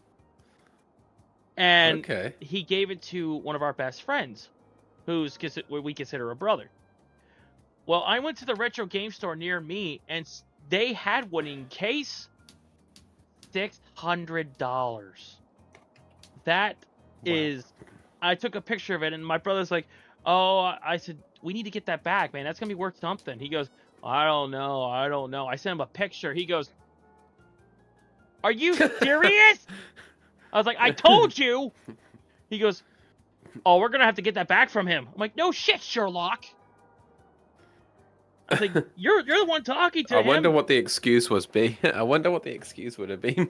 and he gave it to one of our best friends, what we consider a brother. Well, I went to the retro game store near me, and they had one in case. $600. That is. I took a picture of it, and my brother's like, Oh, I said, we need to get that back, man. That's going to be worth something. He goes, I don't know. I sent him a picture. He goes, are you serious? I was like, I told you. He goes, oh, we're going to have to get that back from him. I'm like, no shit, Sherlock. I was like, you're the one talking to him. I wonder what the excuse was be. I wonder what the excuse would have been.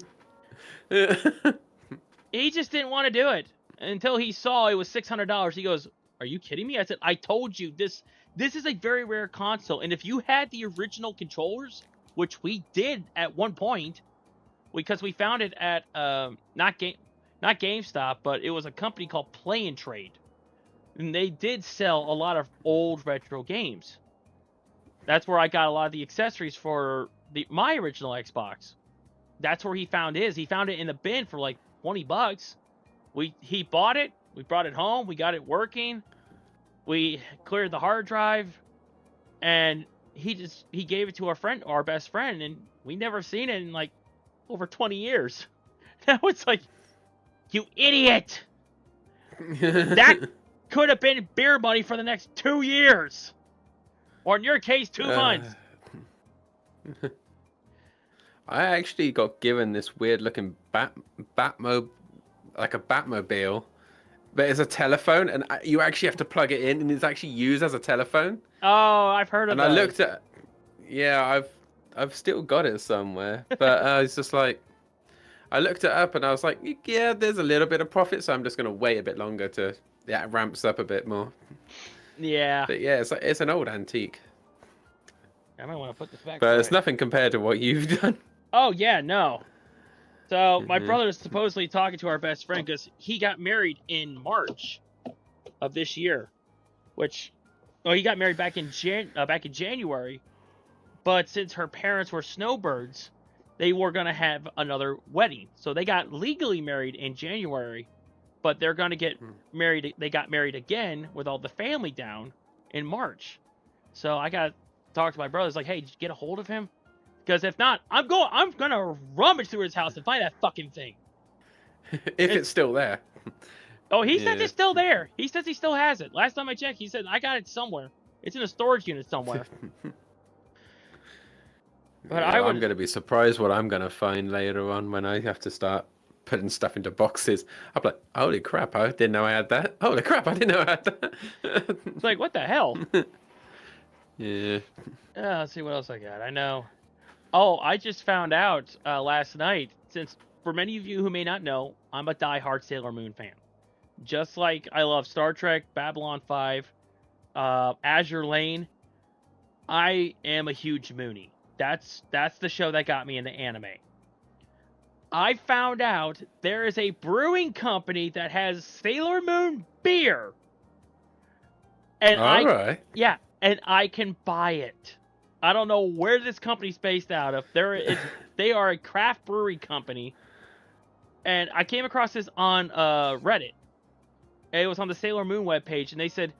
He just didn't want to do it until he saw it was $600. He goes, are you kidding me? I said, I told you this is a very rare console. And if you had the original controllers, which we did at one point, because we found it at not GameStop, but it was a company called Play and Trade. And they did sell a lot of old retro games. That's where I got a lot of the accessories for my original Xbox. That's where he found his. He found it in the bin for like $20. He bought it. We brought it home. We got it working. We cleared the hard drive, and he gave it to our best friend, and we never seen it in like over 20 years. Now it's like, you idiot! That could have been beer money for the next 2 years, or in your case, 2 months. I actually got given this weird-looking Batmobile, but it's a telephone, and you actually have to plug it in, and it's actually used as a telephone. Oh, I've heard of and that. I looked at, yeah, I've still got it somewhere, but it's just like, I looked it up, and I was like, yeah, there's a little bit of profit, so I'm just gonna wait a bit longer to, yeah, it ramps up a bit more. Yeah. But yeah, it's an old antique. I might want to put this back. But it's nothing compared to what you've done. Oh yeah, no. So my brother is supposedly talking to our best friend because he got married in March of this year, he got married back in January, but since her parents were snowbirds, they were gonna have another wedding. So they got legally married in January, but they're gonna get married. They got married again with all the family down in March. So I got to talk to my brother. It's like, hey, did you get a hold of him? Because if not, I'm gonna rummage through his house and find that fucking thing. If it's still there. Oh, he says it's still there. He says he still has it. Last time I checked, he said I got it somewhere. It's in a storage unit somewhere. But yeah, I'm gonna be surprised what I'm gonna find later on when I have to start putting stuff into boxes. I'm like, holy crap! I didn't know I had that. Holy crap! I didn't know I had that. It's like, what the hell? Yeah. Let's see what else I got. I know. Oh, I just found out last night, since for many of you who may not know, I'm a die-hard Sailor Moon fan. Just like I love Star Trek, Babylon 5, Azure Lane, I am a huge Moonie. That's the show that got me into anime. I found out there is a brewing company that has Sailor Moon beer. And Alright. and I can buy it. I don't know where this company's based out of. They are a craft brewery company. And I came across this on Reddit. It was on the Sailor Moon webpage, and they said,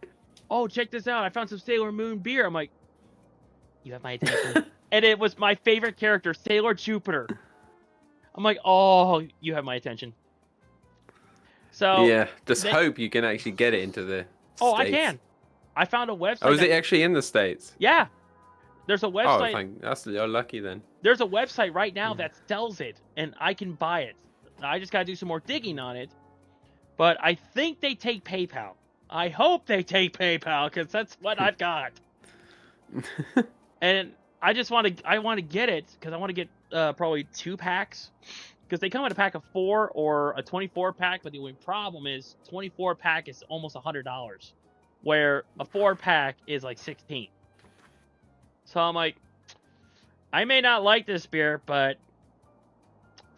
oh, check this out. I found some Sailor Moon beer. I'm like, you have my attention. And it was my favorite character, Sailor Jupiter. I'm like, oh, you have my attention. So yeah, just hope you can actually get it into the Oh, States. I can. I found a website. Oh, is it actually in the States? Yeah. There's a website. Oh, you're lucky then. There's a website right now that sells it, and I can buy it. I just got to do some more digging on it. But I think they take PayPal. I hope they take PayPal, because that's what I've got. And I want to get it, because I want to get probably 2 packs. Because they come in a pack of 4 or a 24 pack, but the only problem is 24 pack is almost $100. Where a 4 pack is like 16. So I'm like, I may not like this beer, but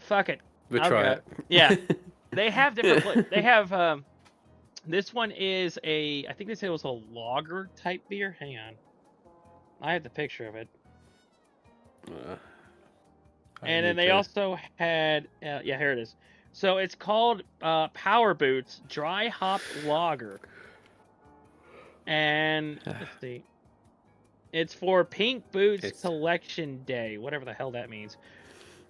fuck it. We'll try it. Yeah. They have different, they have, this one is I think they said it was a lager type beer. Hang on. I have the picture of it. And then they also had, yeah, here it is. So it's called Power Boots Dry Hop Lager. And let's see. It's for Pink Boots Collection Day, whatever the hell that means.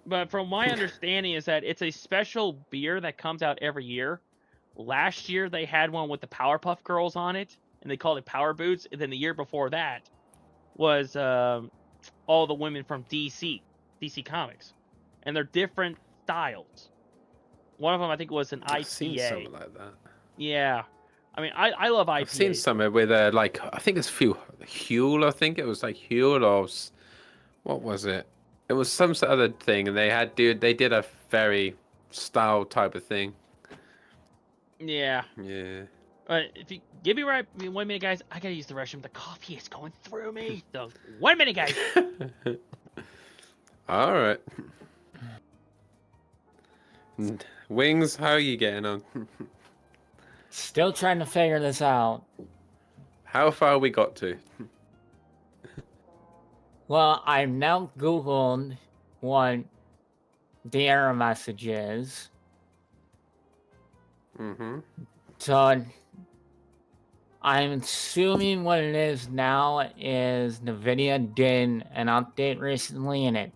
But from my understanding is that it's a special beer that comes out every year. Last year they had one with the Powerpuff Girls on it, and they called it Power Boots. And then the year before that was all the women from DC Comics, and they're different styles. One of them, I think, was an IPA. I've seen something like that. Yeah, I mean, I love IPA. I've seen somewhere with like I think it's Huel. I think it was like Huel or what was it? It was some sort of other thing, and they did a very style type of thing. Yeah. Yeah. If you give me 1 minute, guys, I gotta use the restroom. The coffee is going through me. So 1 minute, guys. All right. Wings, how are you getting on? Still trying to figure this out. How far we got to? Well, I've now Googled what the error message is. Mm-hmm. So I'm assuming what it is now is Nvidia did an update recently and it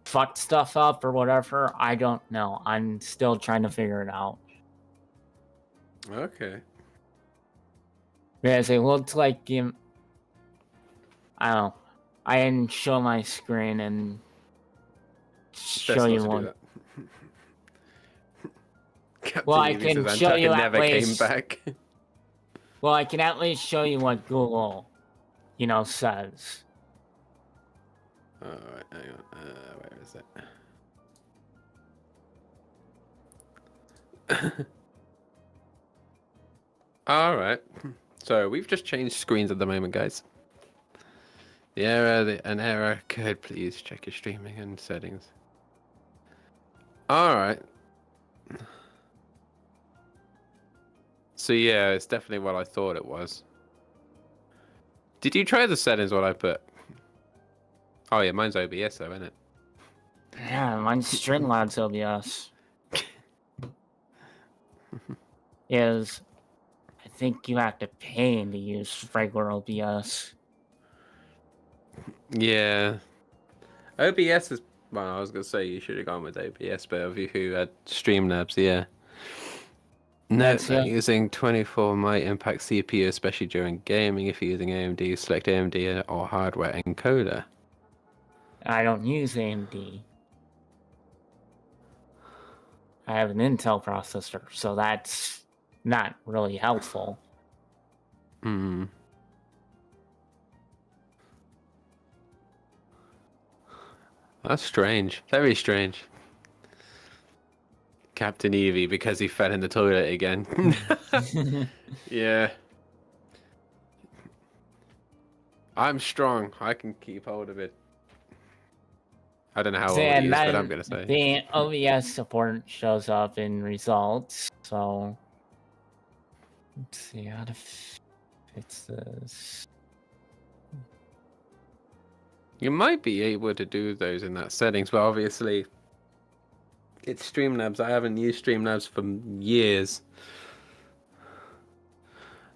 fucked stuff up or whatever. I don't know. I'm still trying to figure it out. Okay. Because it looked like I don't know. I didn't show my screen and show you one. Well, I can show you at least. Came back. Well, I can at least show you what Google, says. Alright, hang on. Where is it? Alright. So, we've just changed screens at the moment, guys. An error code, please check your streaming and settings. Alright. So yeah, it's definitely what I thought it was. Did you try the settings what I put? Oh yeah, mine's OBS though, isn't it? Yeah, mine's Streamlabs OBS. I think you have to pay to use regular OBS. Yeah. OBS is... Well, I was going to say you should have gone with OBS, but of you who had Streamlabs, yeah. Note that using 24 might impact CPU, especially during gaming. If you're using AMD, select AMD or hardware encoder. I don't use AMD. I have an Intel processor, so that's not really helpful. Hmm. That's strange. Very strange. Captain Eevee because he fell in the toilet again. Yeah. I'm strong. I can keep hold of it. I don't know how old he is, but I'm going to say. The OBS support shows up in results, so... Let's see how to fix this. You might be able to do those in that settings, but obviously it's Streamlabs. I haven't used Streamlabs for years,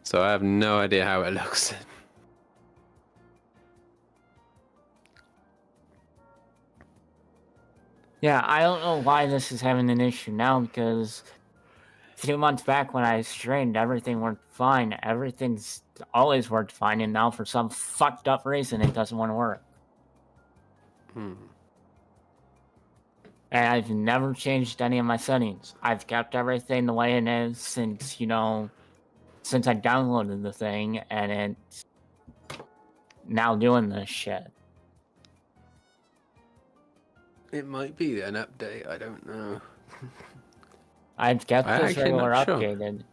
so I have no idea how it looks. Yeah, I don't know why this is having an issue now, because 2 months back when I streamed, everything worked fine. Everything's always worked fine, and now for some fucked up reason, it doesn't want to work. And I've never changed any of my settings. I've kept everything the way it is since, since I downloaded the thing, and it's now doing this shit. It might be an update. I don't know. I've kept this regular updated.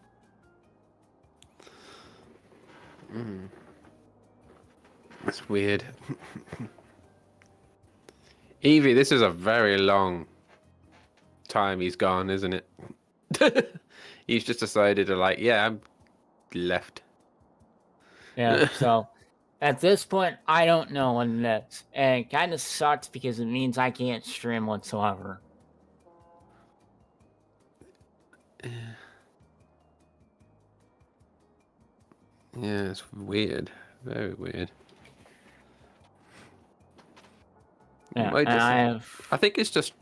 That's weird. Eevee, this is a very long time he's gone, isn't it? He's just decided to I'm left. Yeah, so at this point, I don't know what it is. And it kind of sucks because it means I can't stream whatsoever. Yeah, it's weird. Very weird. Yeah, and I think it's just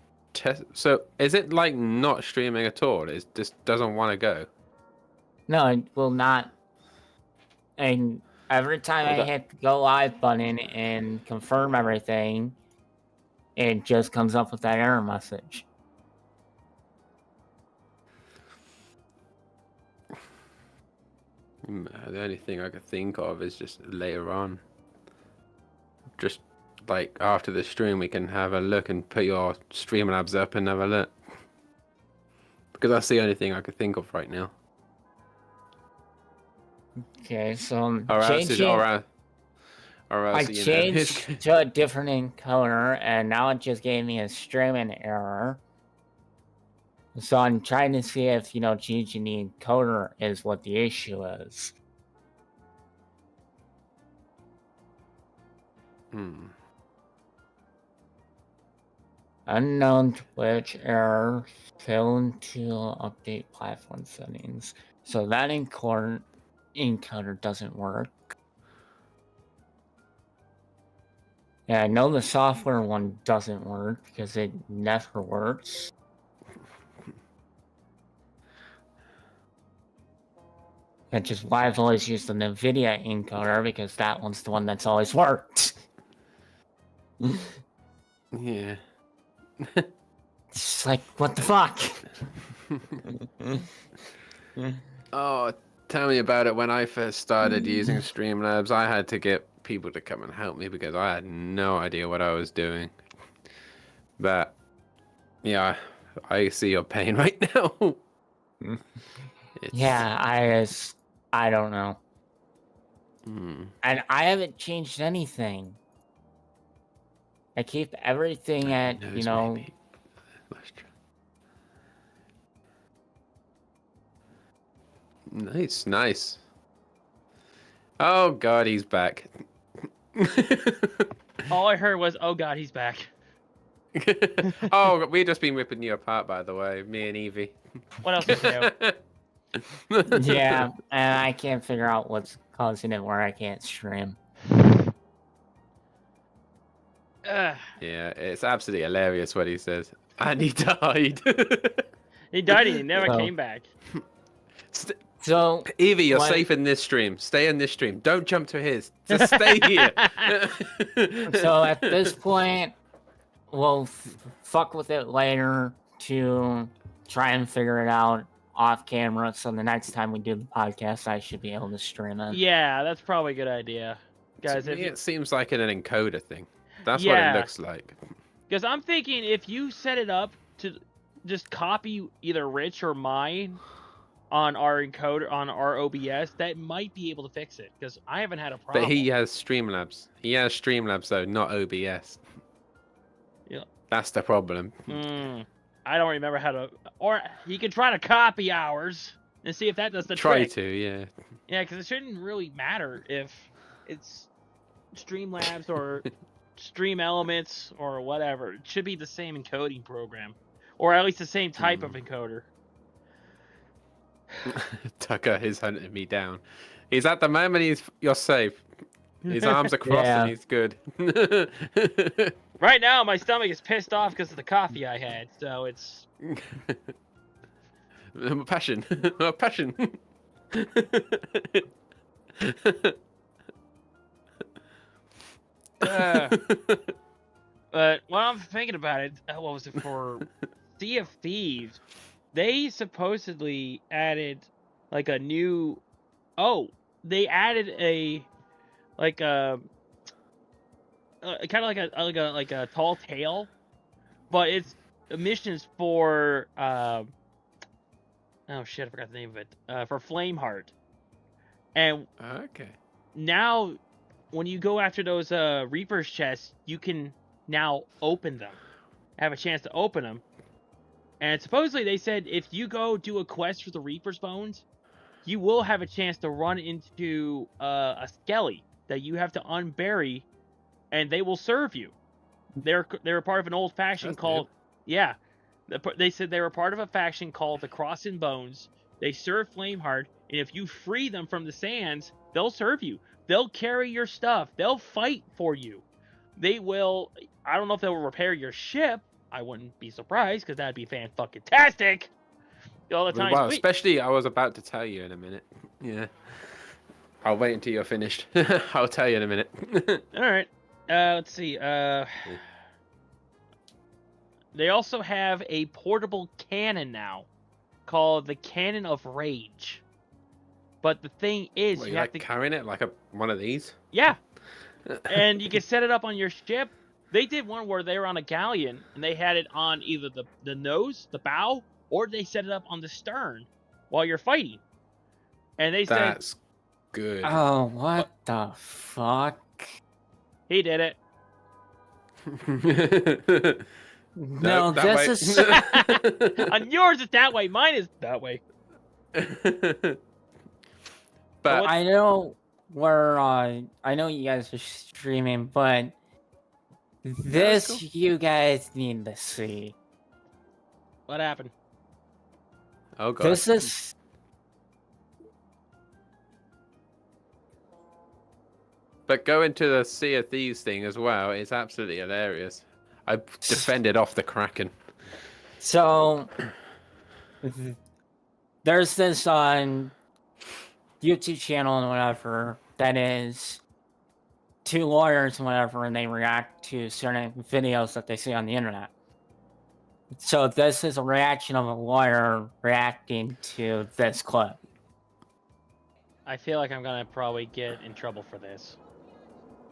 so is it not streaming at all? It just doesn't want to go. No, it will not. And every time I hit the go live button and confirm everything, it just comes up with that error message. The only thing I could think of is just later on. Just like after the stream, we can have a look and put your Streamlabs up and have a look. Because that's the only thing I could think of right now. Okay, so Or else, changing, or else, I you know, changed to a different encoder, and now it just gave me a streaming error. So I'm trying to see if, changing the encoder is what the issue is. Unknown Twitch error, failed to update platform settings. So that encoder doesn't work. Yeah, I know the software one doesn't work because it never works. Which is why I've always used the Nvidia encoder, because that one's the one that's always worked. Yeah. It's like, what the fuck? Oh, tell me about it. When I first started using Streamlabs, I had to get people to come and help me because I had no idea what I was doing. But yeah, I see your pain right now. Yeah, I don't know. And I haven't changed anything. I keep everything at, Maybe. Let's try. Nice. Oh God, he's back. All I heard was, "Oh God, he's back." Oh, we've just been ripping you apart, by the way, me and Evie. What else is new? Yeah, and I can't figure out what's causing it where I can't stream. Yeah, it's absolutely hilarious what he says. And he died. He died and he never came back. So, Evie, you're safe in this stream. Stay in this stream. Don't jump to his. Just stay here. So at this point, we'll fuck with it later to try and figure it out off camera. So the next time we do the podcast, I should be able to stream it. Yeah, that's probably a good idea, guys. To me, it seems like an encoder thing. That's what it looks like. Because I'm thinking if you set it up to just copy either Rich or mine on our encoder, on our OBS, that might be able to fix it. Because I haven't had a problem. But he has Streamlabs. He has Streamlabs, though, not OBS. Yeah. That's the problem. I don't remember how to... Or he can try to copy ours and see if that does the Try trick. to, yeah. Yeah, because it shouldn't really matter if it's Streamlabs or Stream Elements or whatever. It should be the same encoding program. Or at least the same type of encoder. Tucker is hunting me down. He's at the moment, you're safe. His arms are crossed and he's good. Right now, my stomach is pissed off because of the coffee I had, so it's... Passion. Passion. But when I'm thinking about it, what was it for? Sea of Thieves. They supposedly added like a new. Oh, they added a like a kind of like a tall tale, but it's missions for oh shit, I forgot the name of it. For Flameheart, and okay. Now, when you go after those Reaper's chests, you can now open them. Have a chance to open them. And supposedly they said if you go do a quest for the Reaper's Bones, you will have a chance to run into a Skelly that you have to unbury, and they will serve you. They're part of an old faction called... Yeah. They said they were part of a faction called the Cross and Bones. They serve Flameheart, and if you free them from the sands, they'll serve you. They'll carry your stuff. They'll fight for you. They will... I don't know if they'll repair your ship. I wouldn't be surprised, because that'd be fan-fucking-tastic. All the time. Well, especially, I was about to tell you in a minute. Yeah. I'll wait until you're finished. I'll tell you in a minute. All right. Let's see. They also have a portable cannon now, called the Cannon of Rage. But the thing is, What, you you have like to carrying it like one of these? Yeah, and you can set it up on your ship. They did one where they were on a galleon and they had it on either the nose, the bow, or they set it up on the stern while you're fighting. And they said That's good. Oh, what the fuck? he did it. No, that this way. is. On yours it's that way. Mine is that way. But I know I know you guys are streaming, but this cool. you guys need to see. What happened? oh god, This is. but going to the Sea of Thieves thing as well is absolutely hilarious. I defended off the Kraken. So there's this on YouTube channel and whatever that is two lawyers and whatever, and they react to certain videos that they see on the internet. So this is a reaction of a lawyer reacting to this clip. I feel like I'm gonna probably get in trouble for this.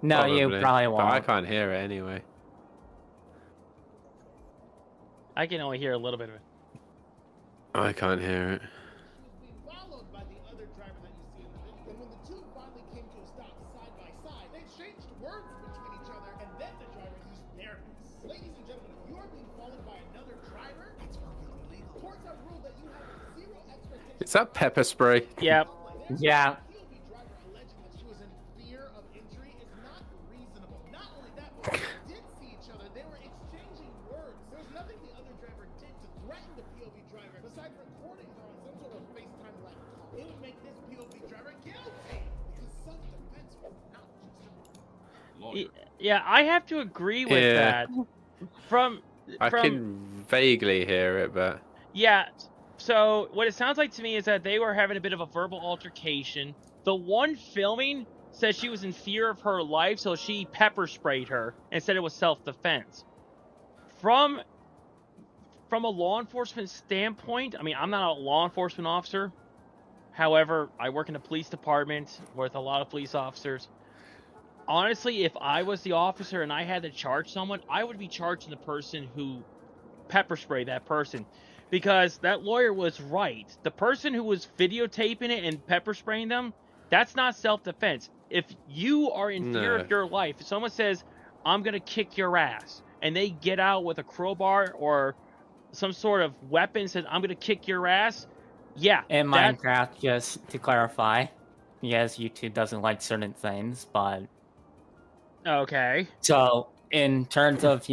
No, you probably But I won't. can't hear it anyway. I can only hear a little bit of it. I can't hear it. Being followed by the other driver that you see in the video. And when the two finally came to a stop side by side, they exchanged words between each other, and then the driver used fairness. Ladies and gentlemen, if you are being followed by another driver, that's perfectly legal. Courts have ruled that you have zero expectations. Is that pepper spray? Yep. Yeah. POV driver alleging that she was in fear of injury is not reasonable. Not only that, but when they did see each other, they were exchanging words. There was nothing the other driver did to threaten the POV driver besides recording her on some sort of FaceTime like call. It would make this POV driver guilty because self-defense was not just Yeah, I have to agree with Yeah. that. From I can vaguely hear it, but Yeah, so what it sounds like to me is that they were having a bit of a verbal altercation. The one filming said she was in fear of her life, so she pepper sprayed her and said it was self-defense. From a law enforcement standpoint, I mean, I'm not a law enforcement officer. However, I work in a police department with a lot of police officers. Honestly, if I was the officer and I had to charge someone, I would be charging the person who pepper sprayed that person. Because that lawyer was right. The person who was videotaping it and pepper spraying them, that's not self-defense. If you are in fear of your life, if someone says, I'm going to kick your ass, and they get out with a crowbar or some sort of weapon, says, I'm going to kick your ass, yeah. In Minecraft, just to clarify, yes, YouTube doesn't like certain things, but... Okay. So, in terms of,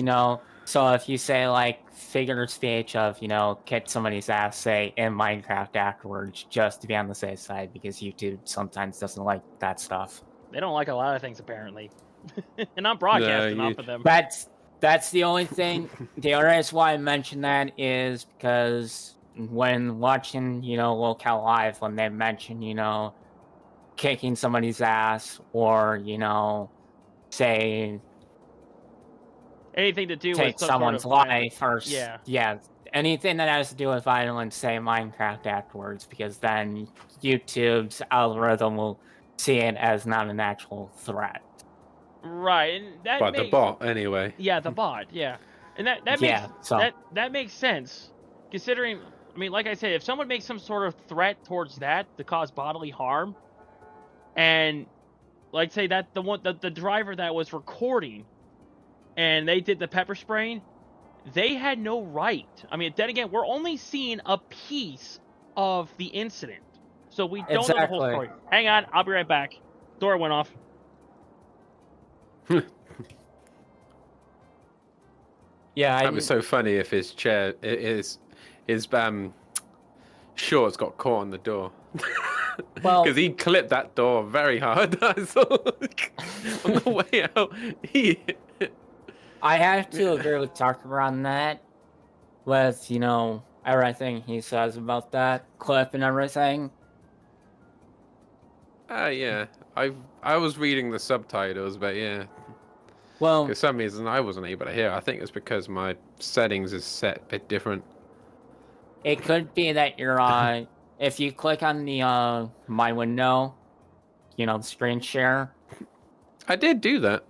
so if you say, like, figure of speech of, kick somebody's ass, say, in Minecraft afterwards, just to be on the safe side, because YouTube sometimes doesn't like that stuff. They don't like a lot of things, apparently. And I'm broadcasting off of them. That's the only thing. The only reason why I mention that is because when watching, Locale Live, when they mention, kicking somebody's ass or, say... anything to do take with some someone's sort of life or anything that has to do with violence, say Minecraft afterwards, because then YouTube's algorithm will see it as not an actual threat. Right, and that but makes, the bot anyway. Yeah, the bot, yeah. And that makes that makes sense. Considering, I mean, like I said, if someone makes some sort of threat towards that to cause bodily harm, and like say that the driver that was recording and they did the pepper spraying, they had no right. I mean, then again, we're only seeing a piece of the incident. So we don't know the whole story. Hang on, I'll be right back. Door went off. Yeah, That was so funny if his chair, his shorts got caught on the door. Well, because he clipped that door very hard. I saw on the way out. I have to agree with Tucker on that. With, everything he says about that clip and everything. Yeah. I was reading the subtitles, but yeah. Well, For some reason I wasn't able to hear. I think it's because my settings is set a bit different. it could be that you're if you click on the my window, the screen share, I did do that.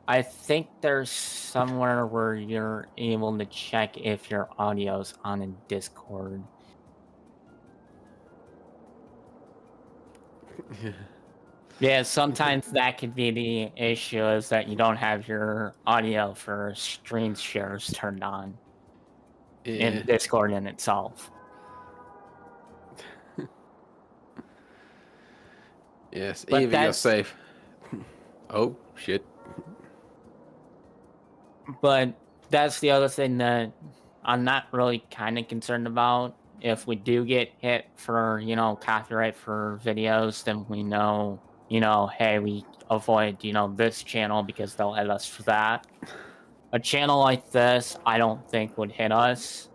I think there's somewhere where you're able to check if your audio's on in Discord. Yeah, sometimes that could be the issue, is that you don't have your audio for screen shares turned on Yeah. in Discord in itself. Yes, But Evie, you're safe. Oh, shit. But that's the other thing that I'm not really kind of concerned about. If we do get hit for, copyright for videos, then we know, hey, we avoid, this channel because they'll hit us for that. A channel like this, I don't think would hit us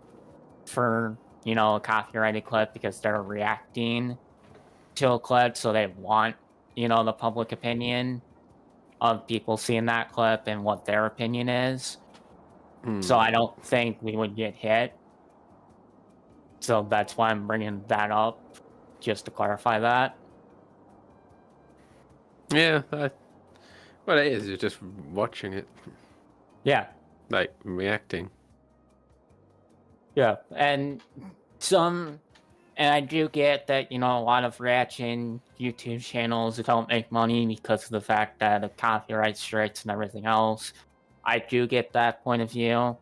for, a copyrighted clip because they're reacting to a clip, so they want, the public opinion of people seeing that clip and what their opinion is. So I don't think we would get hit. So that's why I'm bringing that up, just to clarify that. Yeah, what it is just watching it. Yeah. Like, reacting. Yeah. And I do get that, a lot of reaction YouTube channels don't make money because of the fact that of copyright strikes and everything else. I do get that point of view,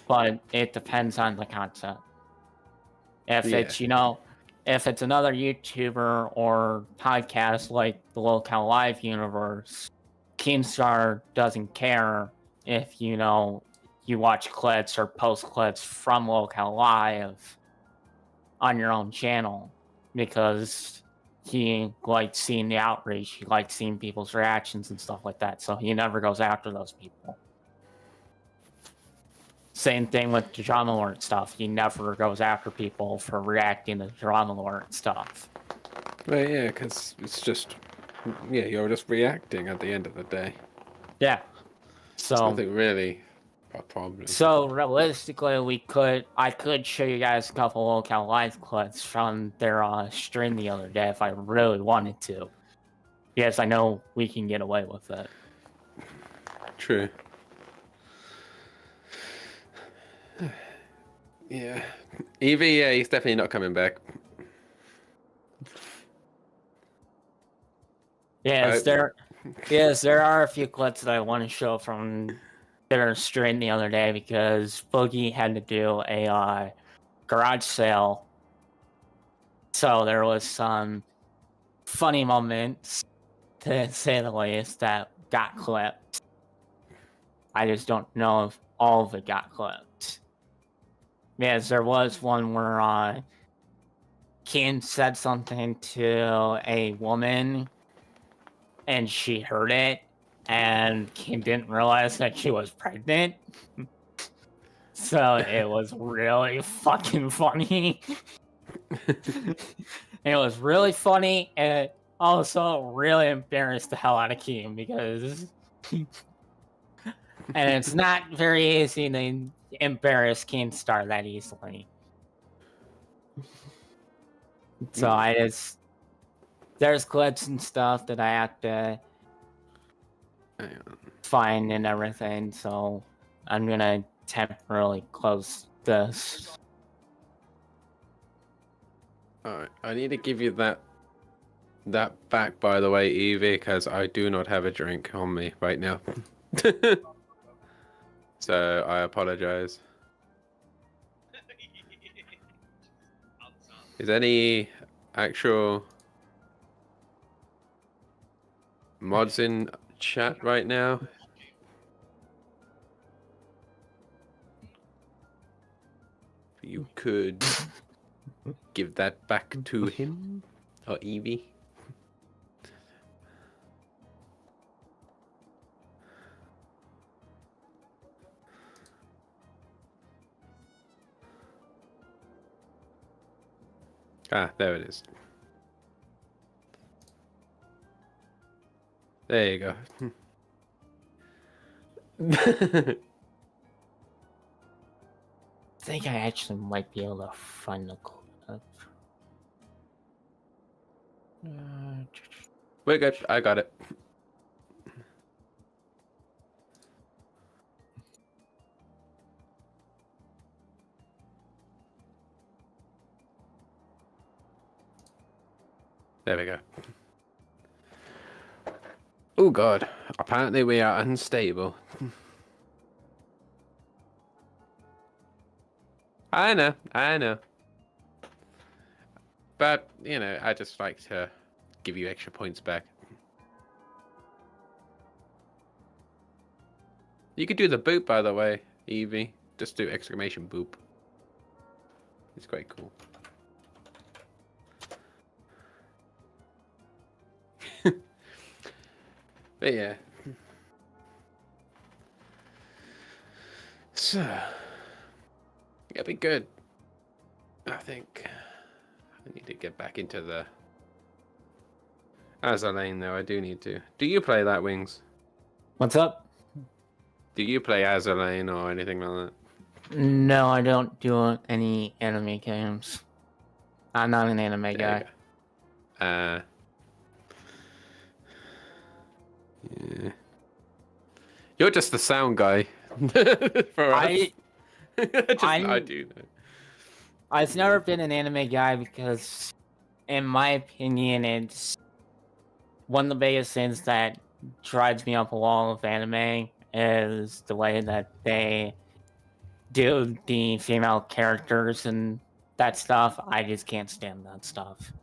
but it depends on the content. If it's, if it's another YouTuber or podcast like the Local Live universe, Keemstar doesn't care if, you watch clips or post clips from Local Live on your own channel, because he likes seeing the outrage, he likes seeing people's reactions and stuff like that, so he never goes after those people. Same thing with the drama lord stuff. He never goes after people for reacting to drama lord stuff. Well, yeah, because it's just, you're just reacting at the end of the day. Yeah. So nothing really a problem. So realistically, I could show you guys a couple Local Live clips from their stream the other day if I really wanted to. Yes, I know we can get away with it. True. Yeah. EVA he's definitely not coming back. Yes, there are a few clips that I want to show from their stream the other day, because Boogie had to do a garage sale. So there was some funny moments, to say the least, that got clipped. I just don't know if all of it got clipped. Yes, there was one where Kim said something to a woman and she heard it, and Kim didn't realize that she was pregnant. So it was really fucking funny. It was really funny, and also really embarrassed the hell out of Kim, because and it's not very easy to embarrass Keemstar that easily. So there's clips and stuff that I have to find and everything, so I'm gonna temporarily close this. Alright, I need to give you that back, by the way, Evie, because I do not have a drink on me right now. So I apologize. Is any actual mods in chat right now? You could give that back to him, or Evie. Ah, there it is. There you go. I think I actually might be able to find the clip. We're good. I got it. There we go. Oh god. Apparently we are unstable. I know. But, you know, I just like to give you extra points back. You could do the boop, by the way, Evie. Just do exclamation boop. It's quite cool. But yeah. So, it'll be good. I think I need to get back into the Azure lane, though. I do need to. Do you play that, Wings? What's up? Do you play Azure lane or anything like that? No, I don't do any anime games. I'm not an anime guy. Yeah. You're just the sound guy for us. I do know. I've never been an anime guy because, in my opinion, it's one of the biggest things that drives me up a wall of anime is the way that they do the female characters and that stuff. I just can't stand that stuff.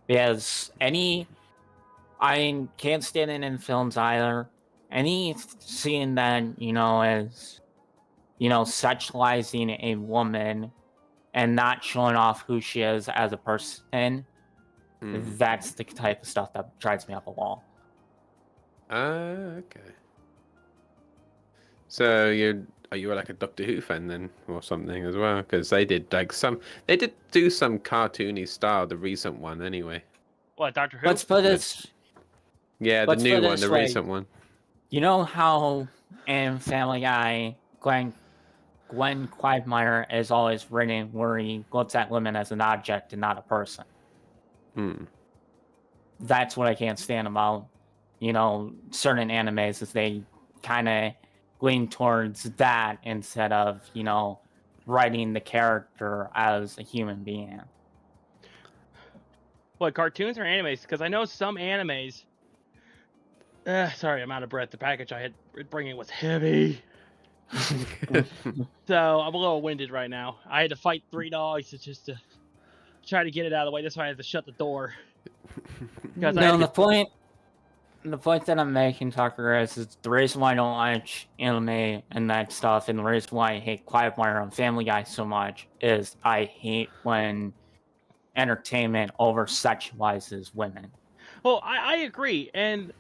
Because I can't stand it in films either. Any scene that, is, sexualizing a woman and not showing off who she is as a person, that's the type of stuff that drives me up a wall. Okay. So are you like a Doctor Who fan then, or something as well? Because they did do some cartoony style, the recent one anyway. What, Doctor Who? Let's put it. Yeah, the new one, the recent one. You know how in Family Guy, Glenn Quagmire is always written where he looks at women as an object and not a person. That's what I can't stand about, certain animes, is they kind of lean towards that instead of, writing the character as a human being. What, cartoons or animes? Because I know some animes... sorry, I'm out of breath. The package I had bringing was heavy. So I'm a little winded right now. I had to fight 3 dogs just to try to get it out of the way. That's why I had to shut the door. No, the point that I'm making, Tucker, is the reason why I don't watch anime and that stuff, and the reason why I hate Quagmire on Family Guy so much is I hate when entertainment over-sexualizes women. Well, I agree, and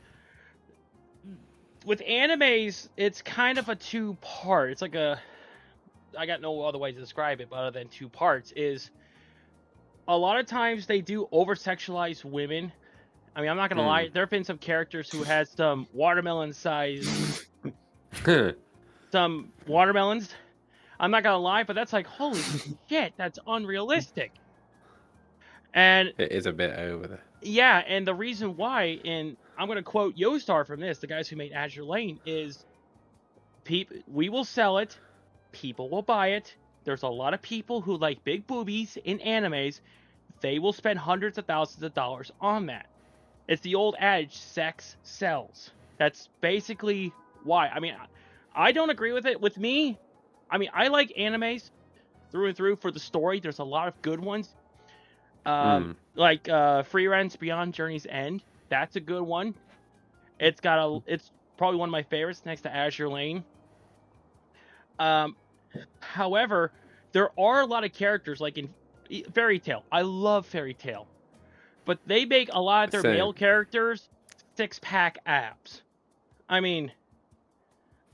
with animes, it's kind of a two-part. It's like I got no other way to describe it other than 2 parts, is a lot of times they do over-sexualize women. I mean, I'm not going to lie. There have been some characters who had some watermelon-sized... some watermelons. I'm not going to lie, but that's like, holy shit, that's unrealistic. And it is a bit over there. Yeah, and the reason why, and I'm going to quote Yostar from this, the guys who made Azure Lane, is we will sell it, people will buy it. There's a lot of people who like big boobies in animes. They will spend hundreds of thousands of dollars on that. It's the old adage, sex sells. That's basically why. I mean, I don't agree with it. With me, I mean, I like animes through and through for the story. There's a lot of good ones. Like Free Rents Beyond Journey's End. That's a good one. It's probably one of my favorites next to Azure Lane. However, there are a lot of characters like in Fairy Tail. I love Fairy Tail. But they make a lot of their male characters 6-pack abs. I mean,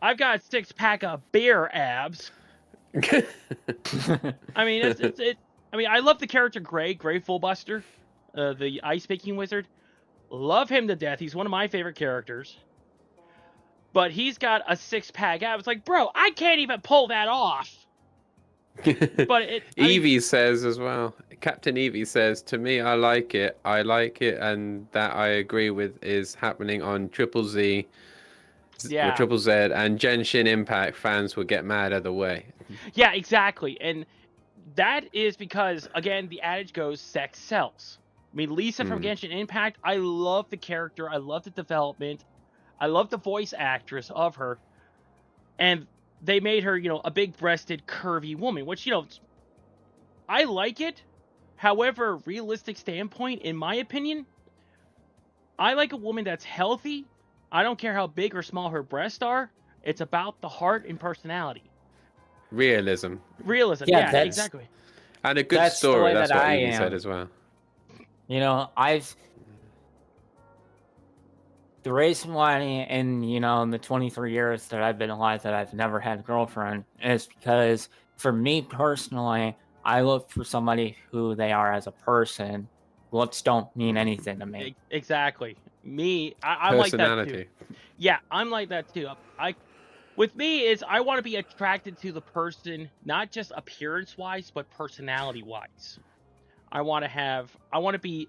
I've got a 6-pack of beer abs. I mean, I mean, I love the character Gray Fullbuster, the ice making wizard. Love him to death. He's one of my favorite characters. But he's got a 6-pack ab. It's like, bro, I can't even pull that off. But Evie says as well. Captain Evie says, to me, I like it, and that I agree with is happening on Triple Z, Yeah. Triple Z, and Genshin Impact fans will get mad either way. Yeah, exactly. And that is because, again, the adage goes, sex sells. I mean, Lisa from Genshin Impact, I love the character. I love the development. I love the voice actress of her. And they made her, a big-breasted, curvy woman, which, I like it. However, realistic standpoint, in my opinion, I like a woman that's healthy. I don't care how big or small her breasts are. It's about the heart and personality. Realism. Yeah, exactly. And a good story. That's what I Evie said as well. The reason why in the 23 years that I've been alive that I've never had a girlfriend is because for me personally, I look for somebody who they are as a person. Looks don't mean anything to me. Exactly. I'm like that too. Yeah, I'm like that too. With me is I want to be attracted to the person, not just appearance-wise, but personality-wise. I don't want to be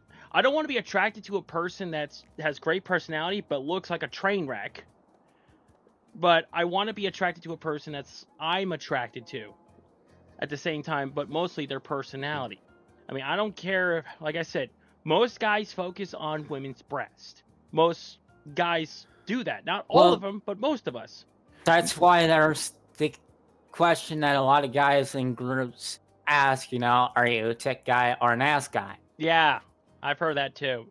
attracted to a person that has great personality but looks like a train wreck. But I want to be attracted to a person I'm attracted to at the same time, but mostly their personality. I mean, I don't care, like I said, most guys focus on women's breast. Most guys do that. Not all of them, but most of us. That's why there's the question that a lot of guys in groups ask, are you a tech guy or an ass guy? Yeah, I've heard that too.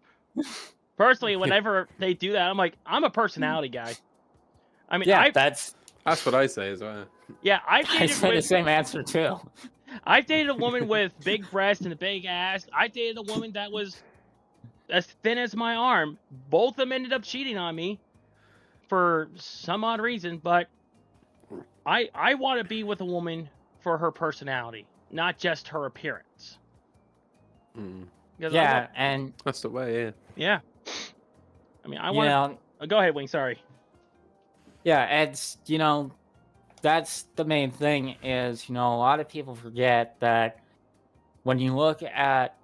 Personally, whenever they do that, I'm like, I'm a personality guy. I mean, yeah, that's what I say as well. Yeah, I say the same answer too. I've dated a woman with big breasts and a big ass. I dated a woman that was as thin as my arm. Both of them ended up cheating on me for some odd reason, but I want to be with a woman for her personality, not just her appearance. Yeah, and that's the way. Yeah. I mean, I want. Go ahead, Wing. Sorry. Yeah, it's that's the main thing is a lot of people forget that when you look at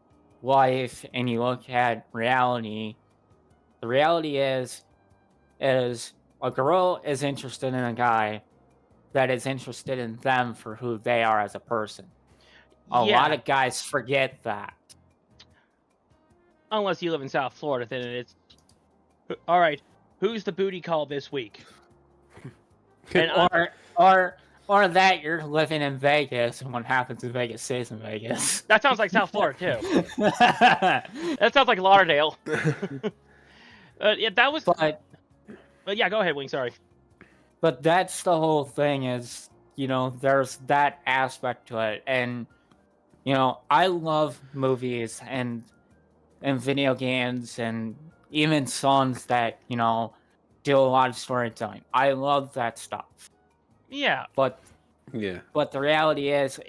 life and you look at reality, the reality is a girl is interested in a guy that is interested in them for who they are as a person. A lot of guys forget that. Unless you live in South Florida, then it's all right. Who's the booty call this week? And or that you're living in Vegas and what happens in Vegas stays in Vegas. That sounds like South Florida too. That sounds like Lauderdale. Yeah, that was. But yeah, go ahead, Wing. Sorry. But that's the whole thing is, there's that aspect to it. And, I love movies and video games and even songs that, do a lot of storytelling. I love that stuff. Yeah. But the reality is,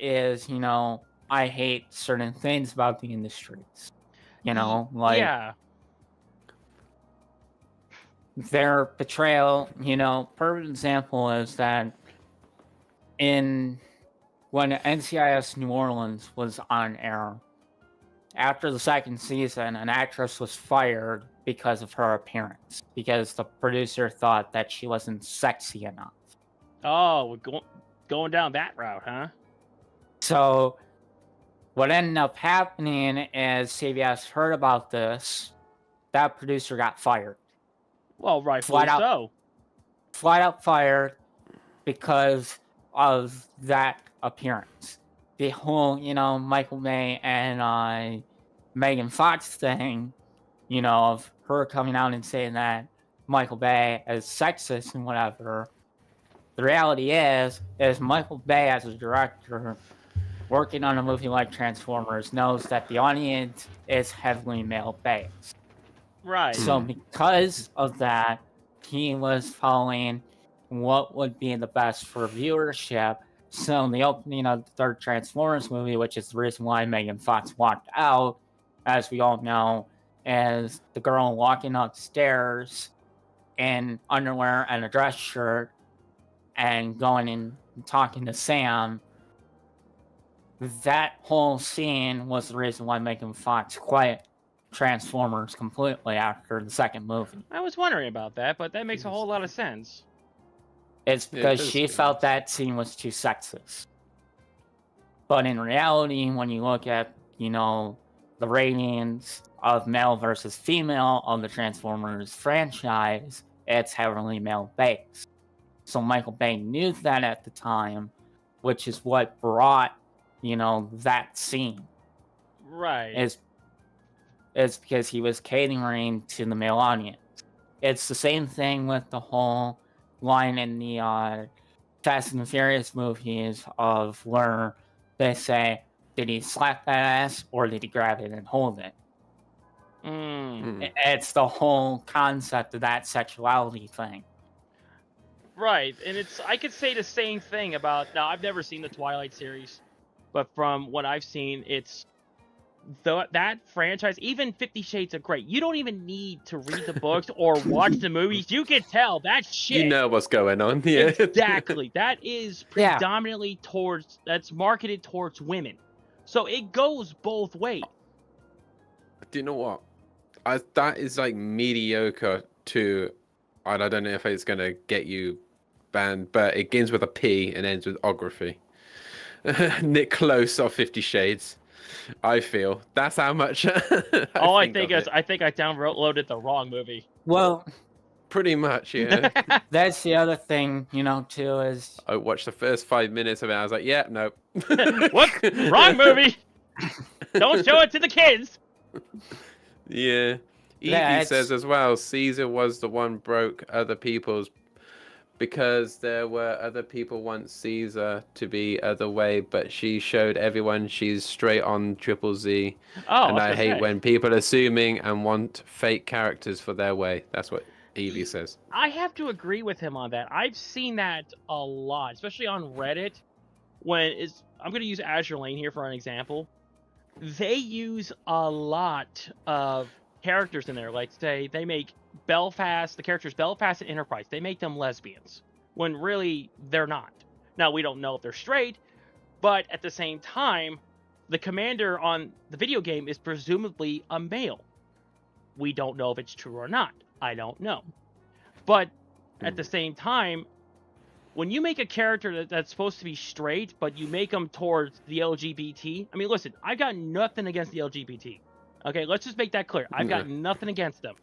I hate certain things about the industries. Their portrayal, perfect example is that when NCIS New Orleans was on air, after the second season, an actress was fired because of her appearance, because the producer thought that she wasn't sexy enough. Oh, we're going down that route, huh? So what ended up happening is CBS heard about this. That producer got fired. Well, rightfully so. Flat out fired because of that appearance. The whole, Michael May and Megan Fox thing, of her coming out and saying that Michael Bay is sexist and whatever. The reality is Michael Bay as a director working on a movie like Transformers knows that the audience is heavily male-based. Right. So because of that, he was following what would be the best for viewership. So in the opening of the third Transformers movie, which is the reason why Megan Fox walked out, as we all know, as the girl walking upstairs in underwear and a dress shirt and going and talking to Sam. That whole scene was the reason why Megan Fox quit Transformers completely after the second movie. I was wondering about that, but that makes a whole lot of sense. It's Yeah, it because does she make felt sense. that scene was too sexist. But in reality, when you look at, the ratings of male versus female of the Transformers franchise, it's heavily male-based. So Michael Bay knew that at the time, which is what brought, that scene. Right. It's because he was catering to the male audience. It's the same thing with the whole line in the Fast and the Furious movies of where they say, did he slap that ass or did he grab it and hold it? It's the whole concept of that sexuality thing. Right, and I could say the same thing about, now I've never seen the Twilight series, but from what I've seen, it's that franchise, even 50 Shades of Grey, you don't even need to read the books or watch the movies. You can tell that shit. You know what's going on. Yeah. Exactly. That is predominantly that's marketed towards women. So it goes both ways. Do you know what? That is like mediocre to, and I don't know if it's going to get you banned, but it begins with a P and ends with ography. Nick Close of 50 Shades. I feel that's how much. I think I downloaded the wrong movie. Well, pretty much, yeah. That's the other thing, too, is I watched the first 5 minutes of it. I was like, yeah, nope. What? Wrong movie. Don't show it to the kids. Yeah. Yeah, Evie says as well, Caesar was the one broke other people's, because there were other people want Caesar to be other way, but she showed everyone she's straight on Triple Z. And I hate when people are assuming and want fake characters for their way. That's what Evie says. I have to agree with him on that. I've seen that a lot, especially on Reddit. I'm going to use Azure Lane here for an example. They use a lot of characters in there. Like, say, they make the characters Belfast and Enterprise, they make them lesbians, when really they're not. Now, we don't know if they're straight, but at the same time, the commander on the video game is presumably a male. We don't know if it's true or not. I don't know. But at the same time, when you make a character that's supposed to be straight, but you make them towards the LGBT, I mean, listen, I've got nothing against the LGBT. Okay, let's just make that clear. I've got nothing against them.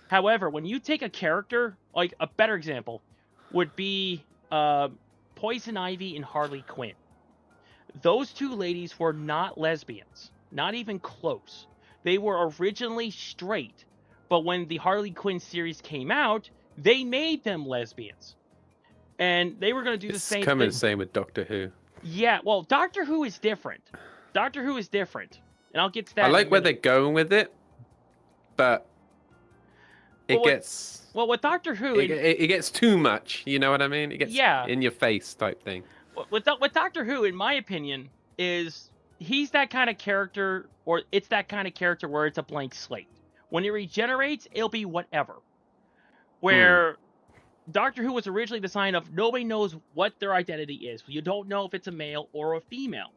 However, when you take a character, like a better example would be Poison Ivy and Harley Quinn. Those two ladies were not lesbians, not even close. They were originally straight, but when the Harley Quinn series came out, they made them lesbians. And they were going to do the same thing. It's coming the same with Doctor Who. Yeah, well, Doctor Who is different. Doctor Who is different. And I'll get to that. I like where they're going with it, but gets... Well, with Doctor Who... It gets too much, you know what I mean? It gets in your face type thing. With Doctor Who, in my opinion, he's that kind of character, or it's that kind of character where it's a blank slate. When it regenerates, it'll be whatever. Where Doctor Who was originally the sign of nobody knows what their identity is. You don't know if it's a male or a female.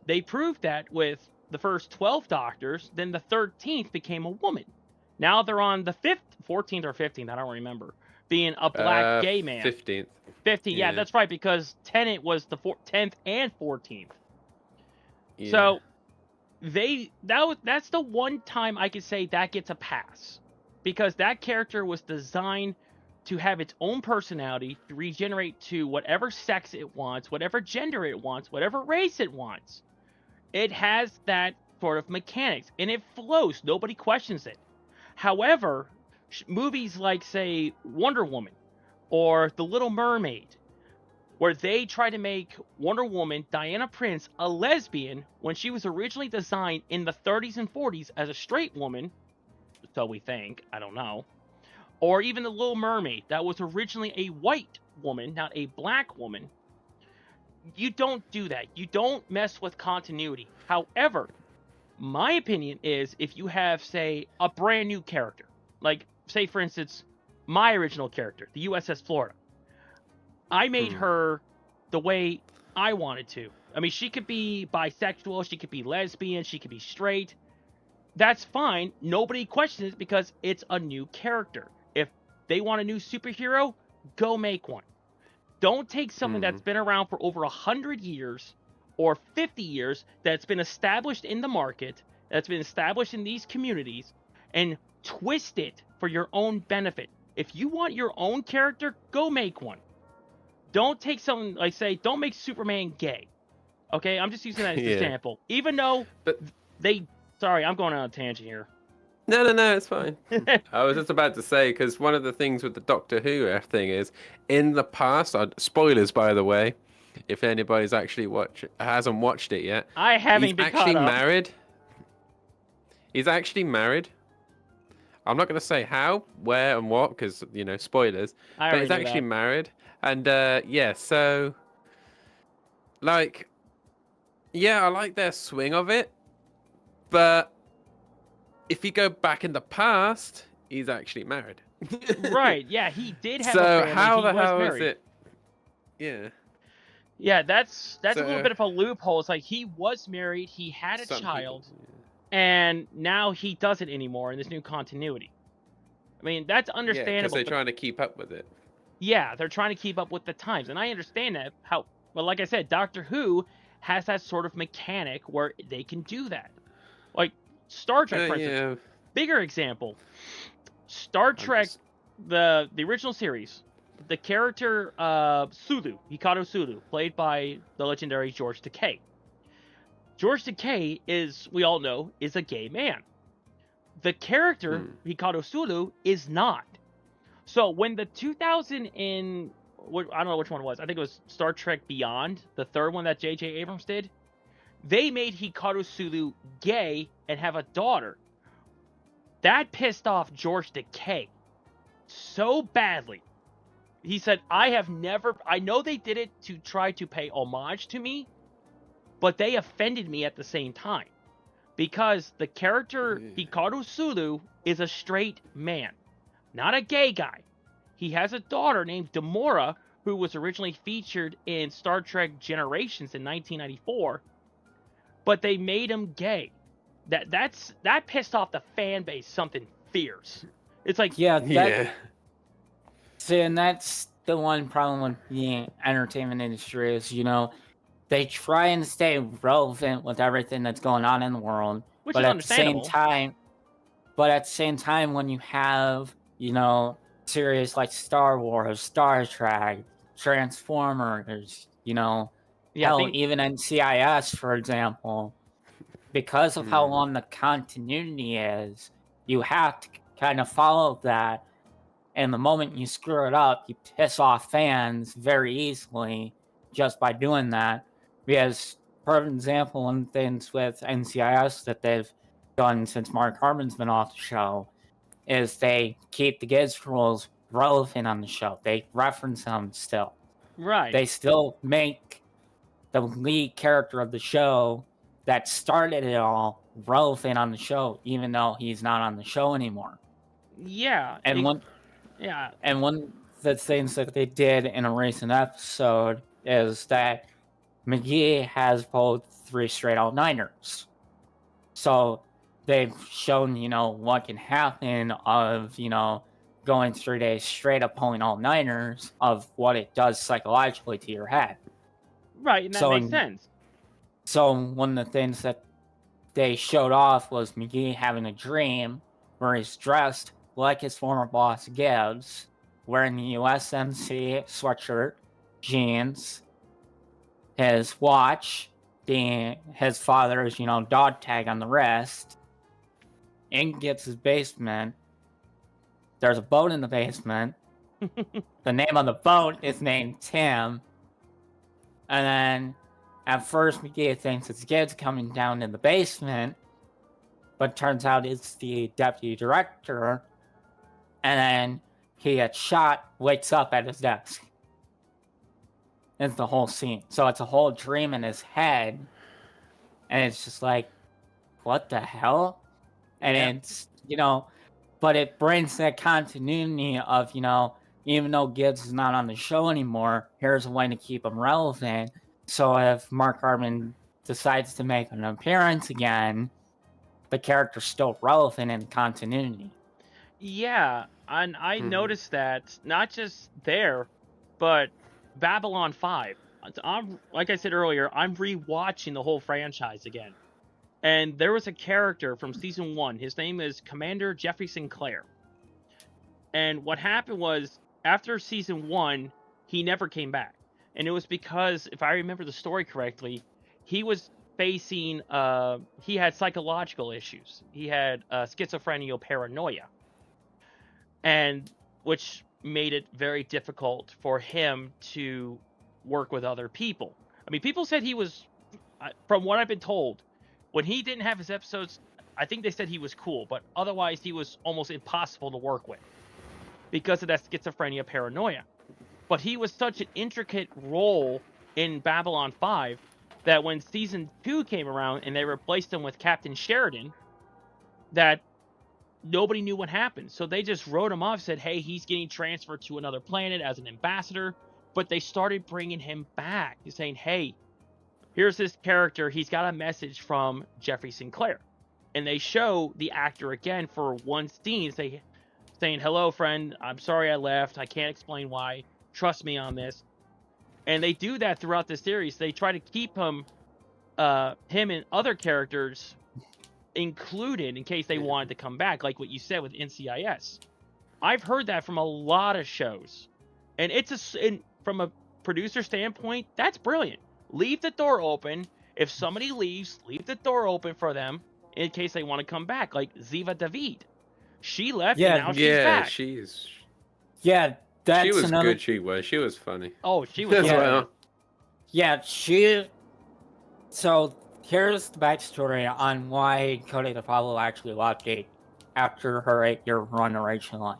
They proved that with the first 12 Doctors, then the 13th became a woman. Now they're on the 14th or 15th, I don't remember, being a black gay man. 15th. 15th, yeah, that's right, because Tennant was the 10th and 14th. Yeah. So that's the one time I could say that gets a pass, because that character was designed to have its own personality, to regenerate to whatever sex it wants, whatever gender it wants, whatever race it wants. It has that sort of mechanics, and it flows. Nobody questions it. However, movies like, say, Wonder Woman or The Little Mermaid, where they try to make Wonder Woman, Diana Prince, a lesbian when she was originally designed in the 30s and 40s as a straight woman, so we think, I don't know. Or even The Little Mermaid, that was originally a white woman, not a black woman. You don't do that. You don't mess with continuity. However, My opinion is if you have, say, a brand new character, like, say, for instance, my original character, the USS Florida. I made her the way I wanted to. I mean, she could be bisexual, she could be lesbian, she could be straight. That's fine. Nobody questions it because it's a new character. If they want a new superhero, go make one. Don't take something that's been around for over 100 years or 50 years, that's been established in the market, that's been established in these communities, and twist it for your own benefit. If you want your own character, go make one. Don't take something like, say, don't make Superman gay. Okay, I'm just using that as an example. Even though sorry, I'm going on a tangent here. No, it's fine. I was just about to say, because one of the things with the Doctor Who thing is, in the past, spoilers by the way, if anybody's actually hasn't watched it yet, I haven't he's been actually caught up. married. He's actually married. I'm not going to say how, where, and what, because, spoilers. But he's actually married. And, so, like, I like their swing of it. But if you go back in the past, he's actually married. Right, yeah, he did have a So family. how He the was hell married. is it? Yeah. Yeah, that's a So- little bit of a loophole. It's like he was married, he had a Some child, people- and now he doesn't anymore in this new continuity. I mean, that's because understandable. they're but- trying to keep up with it. Yeah, they're trying to keep up with the times, and I understand that. But like I said, Doctor Who has that sort of mechanic where they can do that. Like Star Trek, for instance. Bigger example. Star Trek, the original series, the character Sulu, Hikaru Sulu, played by the legendary George Takei. George Takei we all know, is a gay man. The character, Hikaru Sulu, is not. So when the 2000 I don't know which one it was, I think it was Star Trek Beyond, the third one that J.J. Abrams did, they made Hikaru Sulu gay and have a daughter. That pissed off George Takei so badly. He said, I know they did it to try to pay homage to me, but they offended me at the same time. Because the character Hikaru Sulu is a straight man, not a gay guy. He has a daughter named Demora, who was originally featured in Star Trek Generations in 1994, but they made him gay. That pissed off the fan base something fierce. It's like, See, and that's the one problem with the entertainment industry is, they try and stay relevant with everything that's going on in the world, which but is at the same understandable. time, when you have, series like Star Wars, Star Trek, Transformers, hell, even NCIS, for example, because of how long the continuity is, you have to kind of follow that. And the moment you screw it up, you piss off fans very easily just by doing that. Because, for example, one of the things with NCIS that they've done since Mark Harmon's been off the show is they keep the Giz rules relevant on the show. They reference them still. Right. They still make the lead character of the show that started it all relevant on the show, even though he's not on the show anymore. Yeah. And one of the things that they did in a recent episode is that McGee has pulled 3 straight all-nighters. So they've shown, what can happen of, going 3 days straight up pulling all-nighters, of what it does psychologically to your head. Right, and that makes sense. So one of the things that they showed off was McGee having a dream where he's dressed like his former boss Gibbs, wearing the USMC sweatshirt, jeans, his watch, his father's, dog tag on the wrist. In Gibbs' basement, there's a boat in the basement. The name of the boat is named Tim. And then, at first, McGee thinks it's Gibbs coming down in the basement, but turns out it's the deputy director. And then he gets shot, wakes up at his desk. It's the whole scene. So it's a whole dream in his head. And it's just like, what the hell? And Yeah. it's, but it brings that continuity of, even though Gibbs is not on the show anymore, here's a way to keep him relevant. So if Mark Harmon decides to make an appearance again, the character's still relevant in continuity. Yeah, and I Mhm. noticed that not just there, but Babylon 5. I'm like I said earlier, I'm rewatching the whole franchise again. And there was a character from season 1. His name is Commander Jeffrey Sinclair. And what happened was after season 1, he never came back. And it was because, if I remember the story correctly, he was facing he had psychological issues. He had schizophrenia, paranoia, and which made it very difficult for him to work with other people. I mean, people said he was, from what I've been told, when he didn't have his episodes, I think they said he was cool, but otherwise he was almost impossible to work with because of that schizophrenia, paranoia. But he was such an intricate role in Babylon 5 that when season 2 came around and they replaced him with Captain Sheridan, that nobody knew what happened. So they just wrote him off, said, hey, he's getting transferred to another planet as an ambassador. But they started bringing him back, saying, hey, here's this character. He's got a message from Jeffrey Sinclair. And they show the actor again for one scene, saying, hello, friend. I'm sorry I left. I can't explain why. Trust me on this. And they do that throughout the series. They try to keep him and other characters included in case they wanted to come back, like what you said with NCIS. I've heard that from a lot of shows, and from a producer standpoint, that's brilliant. Leave the door open. If somebody leaves, leave the door open for them in case they want to come back, like Ziva David. She left, and now she's back. She is. Yeah, that's She was another... good. She was funny. Oh, she was. As well. Yeah, So here's the backstory on why Cody DePaulo actually left it after her 8-year run originally.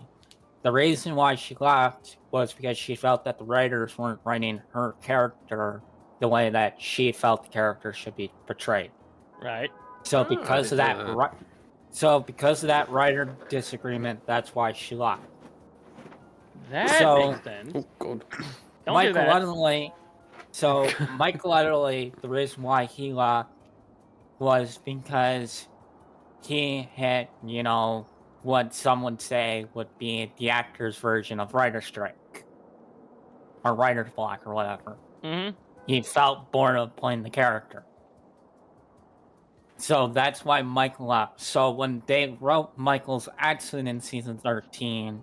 The reason why she left was because she felt that the writers weren't writing her character the way that she felt the character should be portrayed. Right. So because of that, because of that writer disagreement, that's why she left. That makes sense. Oh God. Don't do that. Michael Edley, the reason why he left was because he had, what some would say would be the actor's version of writer's strike. Or writer's block or whatever. Mm-hmm. He felt bored of playing the character. So that's why Michael left. So when they wrote Michael's accident in season 13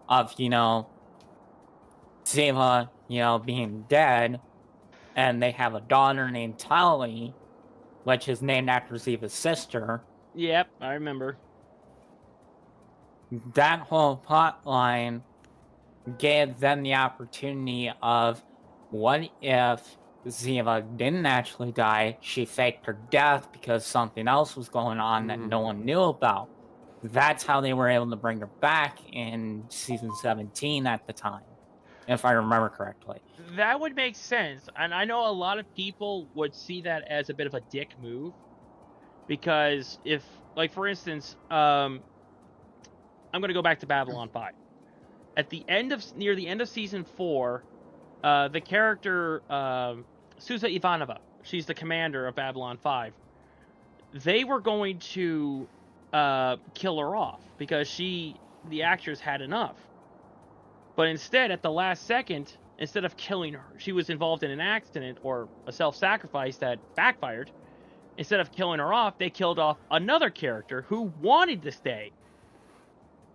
of, Ziva, being dead, and they have a daughter named Tali, which is named after Ziva's sister. Yep, I remember. That whole plot line gave them the opportunity of, what if Ziva didn't actually die, she faked her death because something else was going on that no one knew about. That's how they were able to bring her back in season 17 at the time, if I remember correctly. That would make sense, and I know a lot of people would see that as a bit of a dick move, because if, like, for instance, I'm going to go back to Babylon 5. Near the end of season 4, the character Susa Ivanova, she's the commander of Babylon 5. They were going to kill her off because the actress had enough. But instead, at the last second, instead of killing her, she was involved in an accident or a self-sacrifice that backfired. Instead of killing her off, they killed off another character who wanted to stay.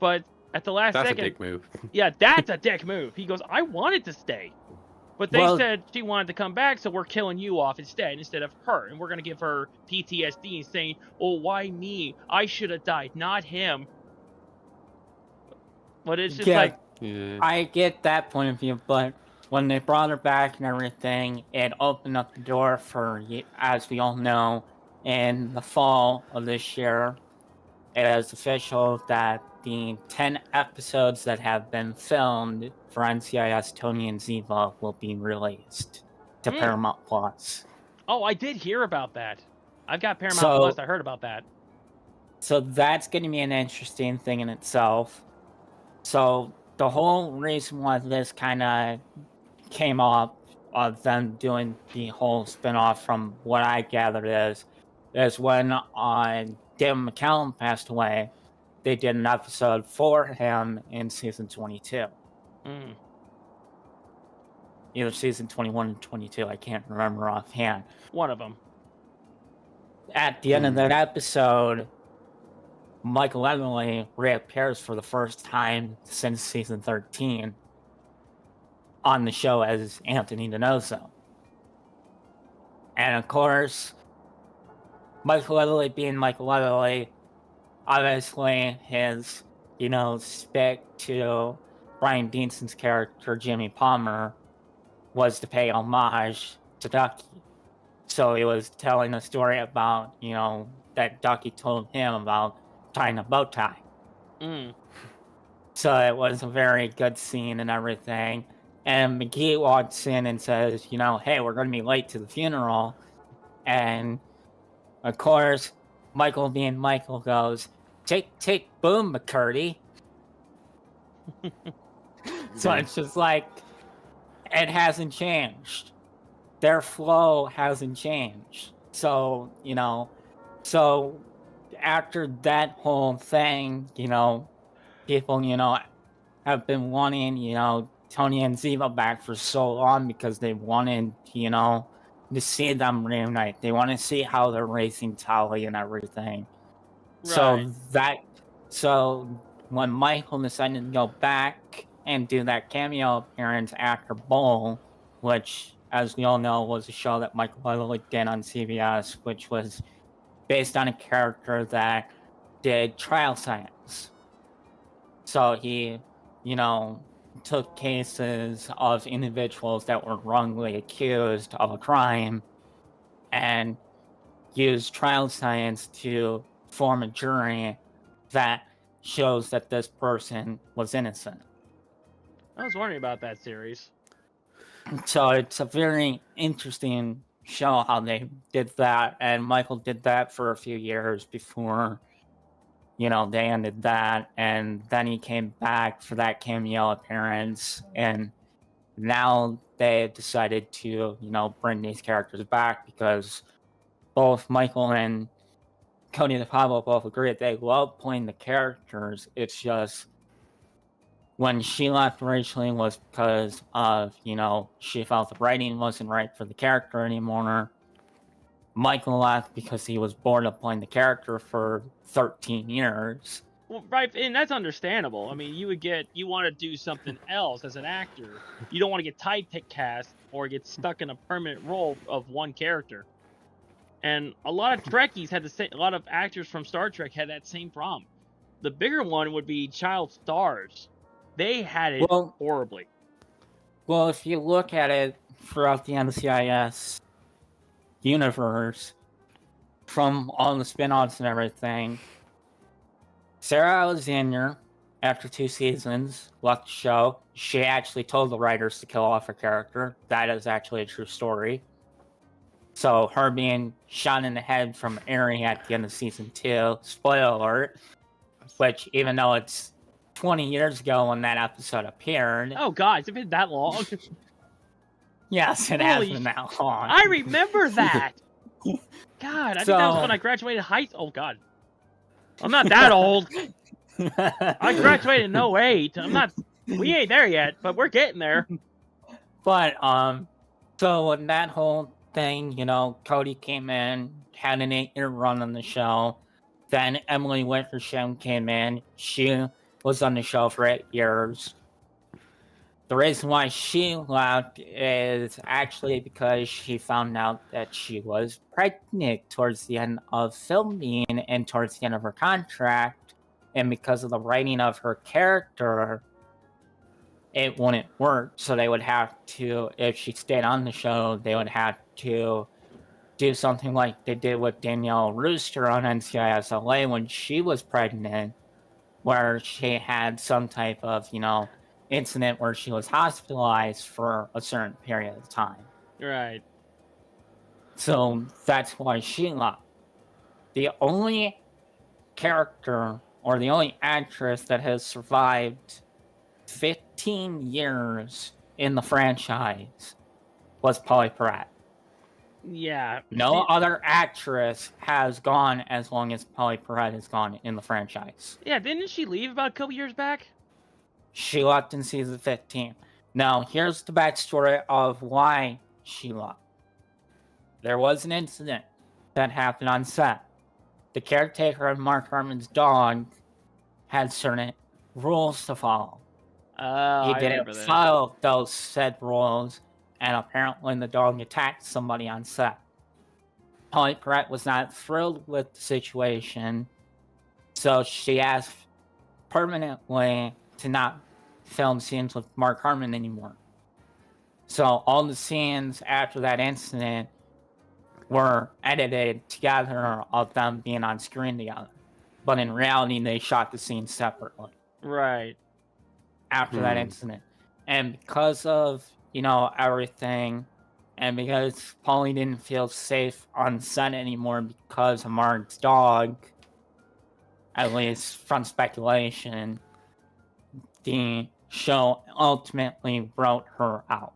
But at the last second... That's a dick move. Yeah, that's a dick move. He goes, I wanted to stay. But they said she wanted to come back, so we're killing you off instead of her. And we're going to give her PTSD and saying, oh, why me? I should have died, not him. But it's just like... Yeah. I get that point of view, but when they brought her back and everything, it opened up the door for, as we all know, in the fall of this year, it is official that the 10 episodes that have been filmed for NCIS Tony and Ziva will be released to Paramount Plus. Oh, I did hear about that. I've got Paramount So- Plus. I heard about that. So that's going to be an interesting thing in itself. So the whole reason why this kind of came up of them doing the whole spinoff, from what I gathered, is when David McCallum passed away, they did an episode for him in season 22. Mm. Either season 21 and 22, I can't remember offhand. One of them. At the end of that episode, Michael Emily reappears for the first time since season 13 on the show as Anthony Donoso. And of course, Michael Emily being Michael Emily, obviously his, spec to Brian Deanson's character, Jimmy Palmer, was to pay homage to Ducky. So he was telling a story about, that Ducky told him about tying a bow tie. Mm. So it was a very good scene and everything. And McGee walks in and says, hey, we're going to be late to the funeral. And of course, Michael being Michael goes, take, boom, McCurdy. So it's just like, it hasn't changed. Their flow hasn't changed. So, so after that whole thing, people, have been wanting, Tony and Ziva back for so long because they wanted, to see them reunite. They want to see how they're racing Tali and everything. Right. So when Michael decided to go back and do that cameo appearance after Bull, which, as we all know, was a show that Michael Emily did on CBS, which was based on a character that did trial science. So he, took cases of individuals that were wrongly accused of a crime and used trial science to form a jury that shows that this person was innocent. I was wondering about that series. So it's a very interesting show how they did that, and Michael did that for a few years before, they ended that, and then he came back for that cameo appearance, and now they decided to, bring these characters back because both Michael and Cody DePablo both agree that they love playing the characters. It's just when she left originally was because of, she felt the writing wasn't right for the character anymore. Michael left because he was bored of playing the character for 13 years. Well, right, and that's understandable. I mean, you want to do something else as an actor. You don't want to get typecast or get stuck in a permanent role of one character. And a lot of Trekkies had a lot of actors from Star Trek had that same problem. The bigger one would be child stars. They had it horribly. Well, if you look at it throughout the NCIS universe, from all the spin-offs and everything, Sarah Alexander, after 2 seasons, left the show. She actually told the writers to kill off her character. That is actually a true story. So her being shot in the head from Aerie at the end of season 2, spoiler alert, which even though it's 20 years ago when that episode appeared. Oh god, has it been that long? Yes, it has been that long. I remember that! God, I think that was when I graduated high school. Oh god. I'm not that old. I graduated in 08. We ain't there yet, but we're getting there. But, so when that whole thing, Cody came in, had an 8-year run on the show. Then Emily Wickersham came in. She was on the show for 8 years. The reason why she left is actually because she found out that she was pregnant towards the end of filming and towards the end of her contract. And because of the writing of her character, it wouldn't work. So they would have to, if she stayed on the show, they would have to do something like they did with Danielle Rooster on NCIS LA when she was pregnant, where she had some type of, incident where she was hospitalized for a certain period of time. Right. So that's why she left. the only character or the only actress that has survived 15 years in the franchise was Polly Pratt. Yeah. No other actress has gone as long as Polly Pratt has gone in the franchise. Yeah, didn't she leave about a couple years back? She left in season 15. Now, here's the backstory of why she left. There was an incident that happened on set. The caretaker of Mark Harmon's dog had certain rules to follow. Oh, He I didn't remember this. follow those said rules, and apparently the dog attacked somebody on set. Polly Pratt was not thrilled with the situation, so she asked permanently to not film scenes with Mark Harmon anymore. So all the scenes after that incident were edited together of them being on screen together. But in reality, they shot the scenes separately Right. after that incident. And because of, everything, and because Paulie didn't feel safe on set anymore because of Mark's dog, at least from speculation, the show ultimately wrote her out.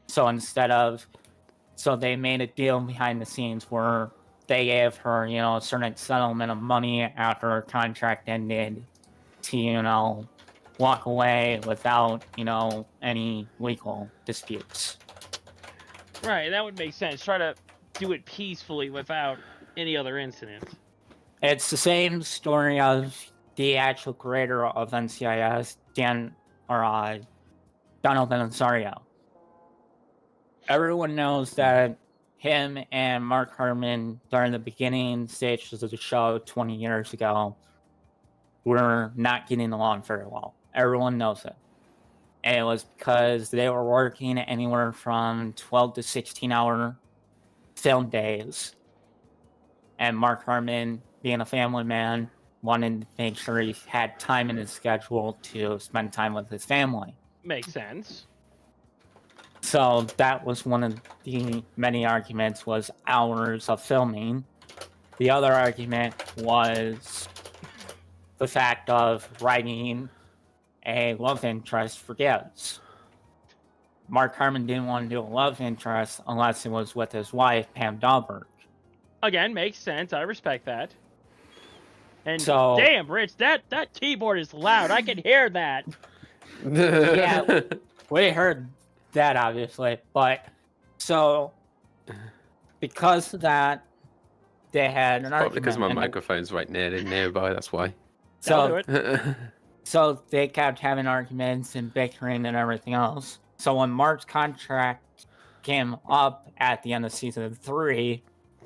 So they made a deal behind the scenes where they gave her, a certain settlement of money after her contract ended to, walk away without, any legal disputes. Right, that would make sense. Try to do it peacefully without any other incidents. It's the same story of the actual creator of NCIS, Donald Belisario. Everyone knows that him and Mark Harmon, during the beginning stages of the show 20 years ago, were not getting along very well. Everyone knows it. And it was because they were working anywhere from 12 to 16-hour film days. And Mark Harmon, being a family man, wanted to make sure he had time in his schedule to spend time with his family. Makes sense. So that was one of the many arguments, was hours of filming. The other argument was the fact of writing a love interest for Gibbs. Mark Harmon didn't want to do a love interest unless it was with his wife, Pam Dahlberg. Again, makes sense. I respect that. And So- damn, Rich, that keyboard is loud. I can hear that. Yeah, we heard that, obviously. But, so, because of that, they had an Probably argument. because my and microphone's right nearby, that's why. That'll do So, it. so they kept having arguments and bickering and everything else. So when Mark's contract came up at the end of season 3,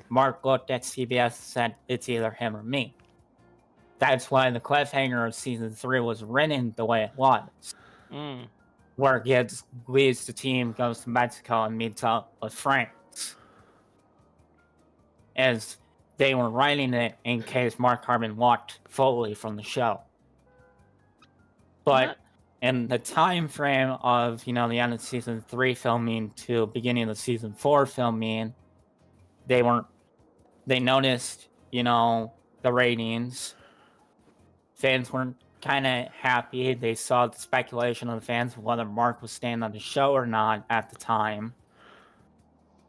Mark looked at CBS and said, it's either him or me. That's why the cliffhanger of season 3 was written the way it was. Mm. Where Gibbs leaves the team, goes to Mexico, and meets up with France. As they were writing it in case Mark Harmon walked fully from the show. But in the time frame of, the end of season 3 filming to beginning of season 4 filming, they noticed, the ratings. Fans weren't kind of happy. They saw the speculation of the fans of whether Mark was staying on the show or not at the time.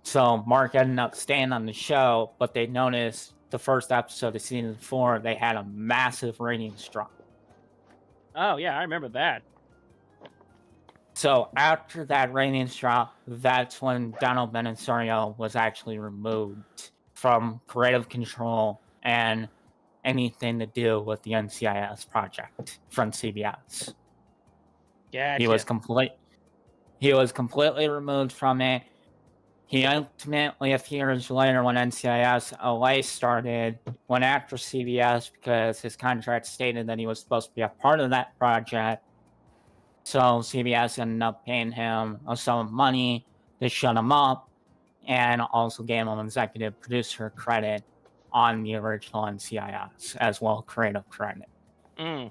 So Mark ended up staying on the show, but they noticed the first episode of season 4, they had a massive ratings drop. Oh, yeah, I remember that. So after that ratings drop, that's when Donald Belisario was actually removed from creative control and anything to do with the NCIS project from CBS. Gotcha. He was completely removed from it. He ultimately, a few years later, when NCIS LA started, went after CBS because his contract stated that he was supposed to be a part of that project. So CBS ended up paying him a sum of money to shut him up, and also gave him executive producer credit on the original NCIS, as well as creative credit. Mm.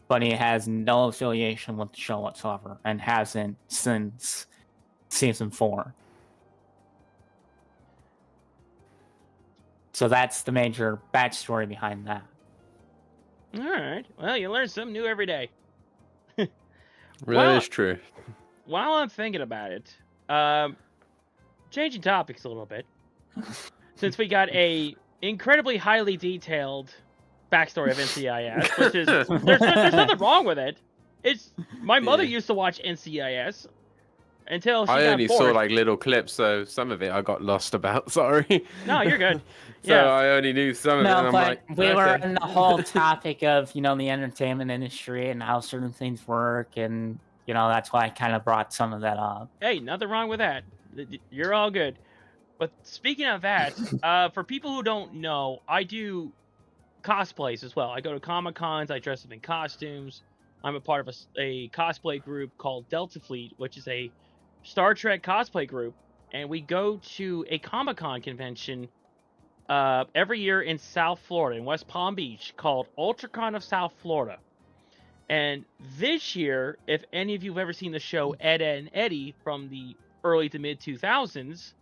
But he has no affiliation with the show whatsoever, and hasn't since season 4. So that's the major backstory behind that. All right. Well, you learn something new every day. That Well- is true. While I'm thinking about it, changing topics a little bit, since we got a incredibly highly detailed backstory of NCIS, which is there's nothing wrong with it. It's my mother Yeah. used to watch NCIS until she I got only bored. saw like little clips, so some of it I got lost about. Sorry. No, you're good. So Yeah. I only knew some of it. No, And I'm but like, we were okay. in the whole topic of, the entertainment industry and how certain things work, and, that's why I kind of brought some of that up. Hey, nothing wrong with that. You're all good. But speaking of that, for people who don't know, I do cosplays as well. I go to Comic Cons. I dress up in costumes. I'm a part of a cosplay group called Delta Fleet, which is a Star Trek cosplay group, and we go to a Comic Con convention every year in South Florida, in West Palm Beach, called UltraCon of South Florida. And this year, if any of you have ever seen the show Ed, Edd and Eddy from the early to mid 2000s,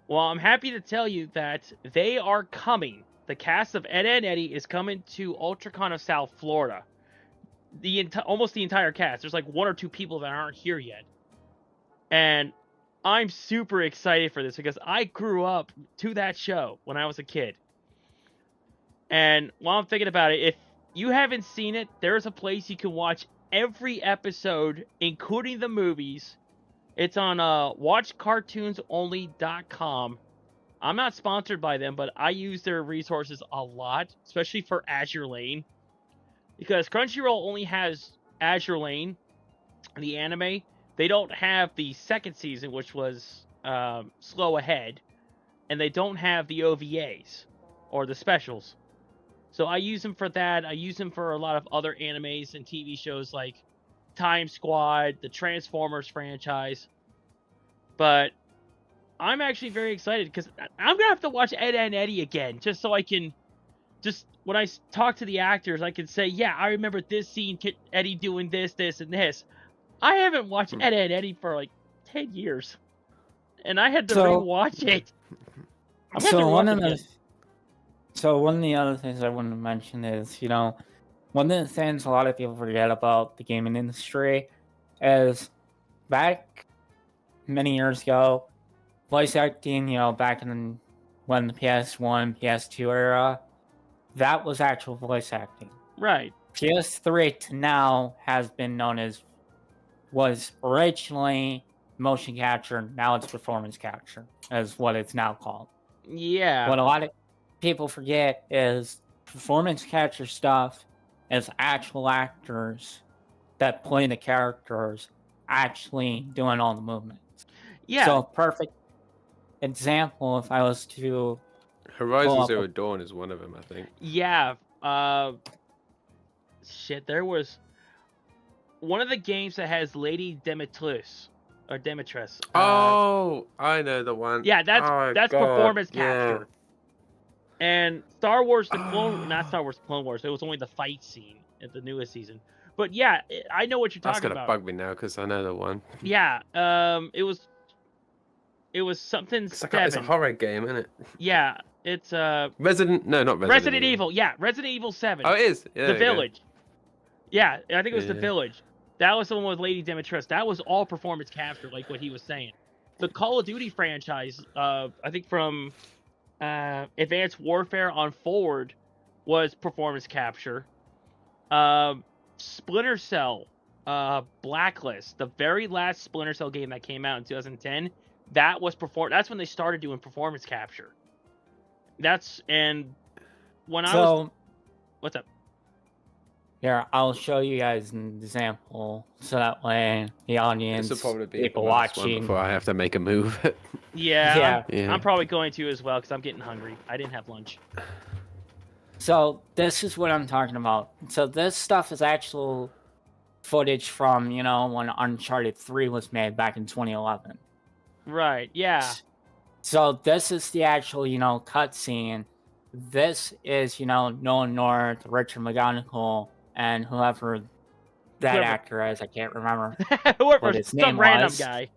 well, I'm happy to tell you that they are coming. The cast of Ed, Edd and Eddy is coming to UltraCon of South Florida. Almost the entire cast. There's like one or two people that aren't here yet. And I'm super excited for this because I grew up to that show when I was a kid. And while I'm thinking about it, if you haven't seen it, there's a place you can watch every episode, including the movies. It's on watchcartoonsonly.com. I'm not sponsored by them, but I use their resources a lot, especially for Azure Lane. Because Crunchyroll only has Azure Lane, the anime. They don't have the second season, which was Slow Ahead. And they don't have the OVAs, or the specials. So I use them for that. I use them for a lot of other animes and TV shows like Time Squad, the Transformers franchise. But I'm actually very excited because I'm going to have to watch Ed, Edd and Eddy again just so I can... Just when I talk to the actors, I can say, yeah, I remember this scene, Eddie doing this, this, and this. I haven't watched Ed, Edd and Eddy for like 10 years. And I had to rewatch it. I'm gonna have to one rewatch of it the again. one of the other things I wanted to mention is, one of the things a lot of people forget about the gaming industry is back many years ago, voice acting, back in when the PS1, PS2 era, that was actual voice acting. Right. PS3 to now has been known as, was originally motion capture, now it's performance capture, is what it's now called. Yeah. What a lot of people forget is performance capture stuff is actual actors that play the characters actually doing all the movements. Yeah. So, perfect example, if I was to... Horizon Zero Dawn is one of them, I think. Yeah. Shit, there was one of the games that has Lady Demetrius. Or Demetrius. Oh, I know the one. Yeah, that's Oh, that's God, performance yeah. capture. And Star Wars, not Star Wars Clone Wars, it was only the fight scene at the newest season. But yeah, I know what you're That's talking gonna about. bug me now because I know the one. Yeah, it was something It's, like 7. it's a horror game, isn't it? Yeah, it's No, not Resident Resident Evil. Yeah, Resident Evil 7. Oh, it is. Yeah, The there you go. Village. Yeah, I think it was The Yeah. Village. That was the one with Lady Demetrius. That was all performance capture, like what he was saying. The Call of Duty franchise, I think from Advanced Warfare on forward, was performance capture. Splinter Cell, Blacklist, the very last Splinter Cell game that came out in 2010, that was that's when they started doing performance capture. What's up? Here, I'll show you guys an example, so that way the audience, This will probably be people the last one watching... before I have to make a move. Yeah, Yeah. Yeah. I'm probably going to as well because I'm getting hungry. I didn't have lunch. So this is what I'm talking about. So this stuff is actual footage from, when Uncharted 3 was made back in 2011. Right, yeah. So this is the actual, cutscene. This is, Nolan North, Richard McGonigal, and whoever that Whoever. actor is. I can't remember. Whoever, What his some name random was. guy.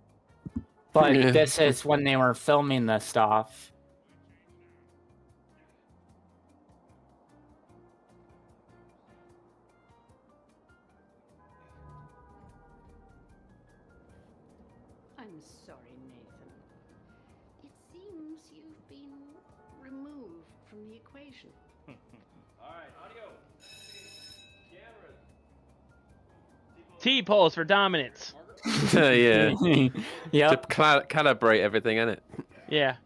But Yeah. this is when they were filming this stuff. sorry, Nathan. It seems you've been removed from the equation. Alright, audio. T-pose for dominance. Yeah. Yep. To calibrate everything in it. Yeah.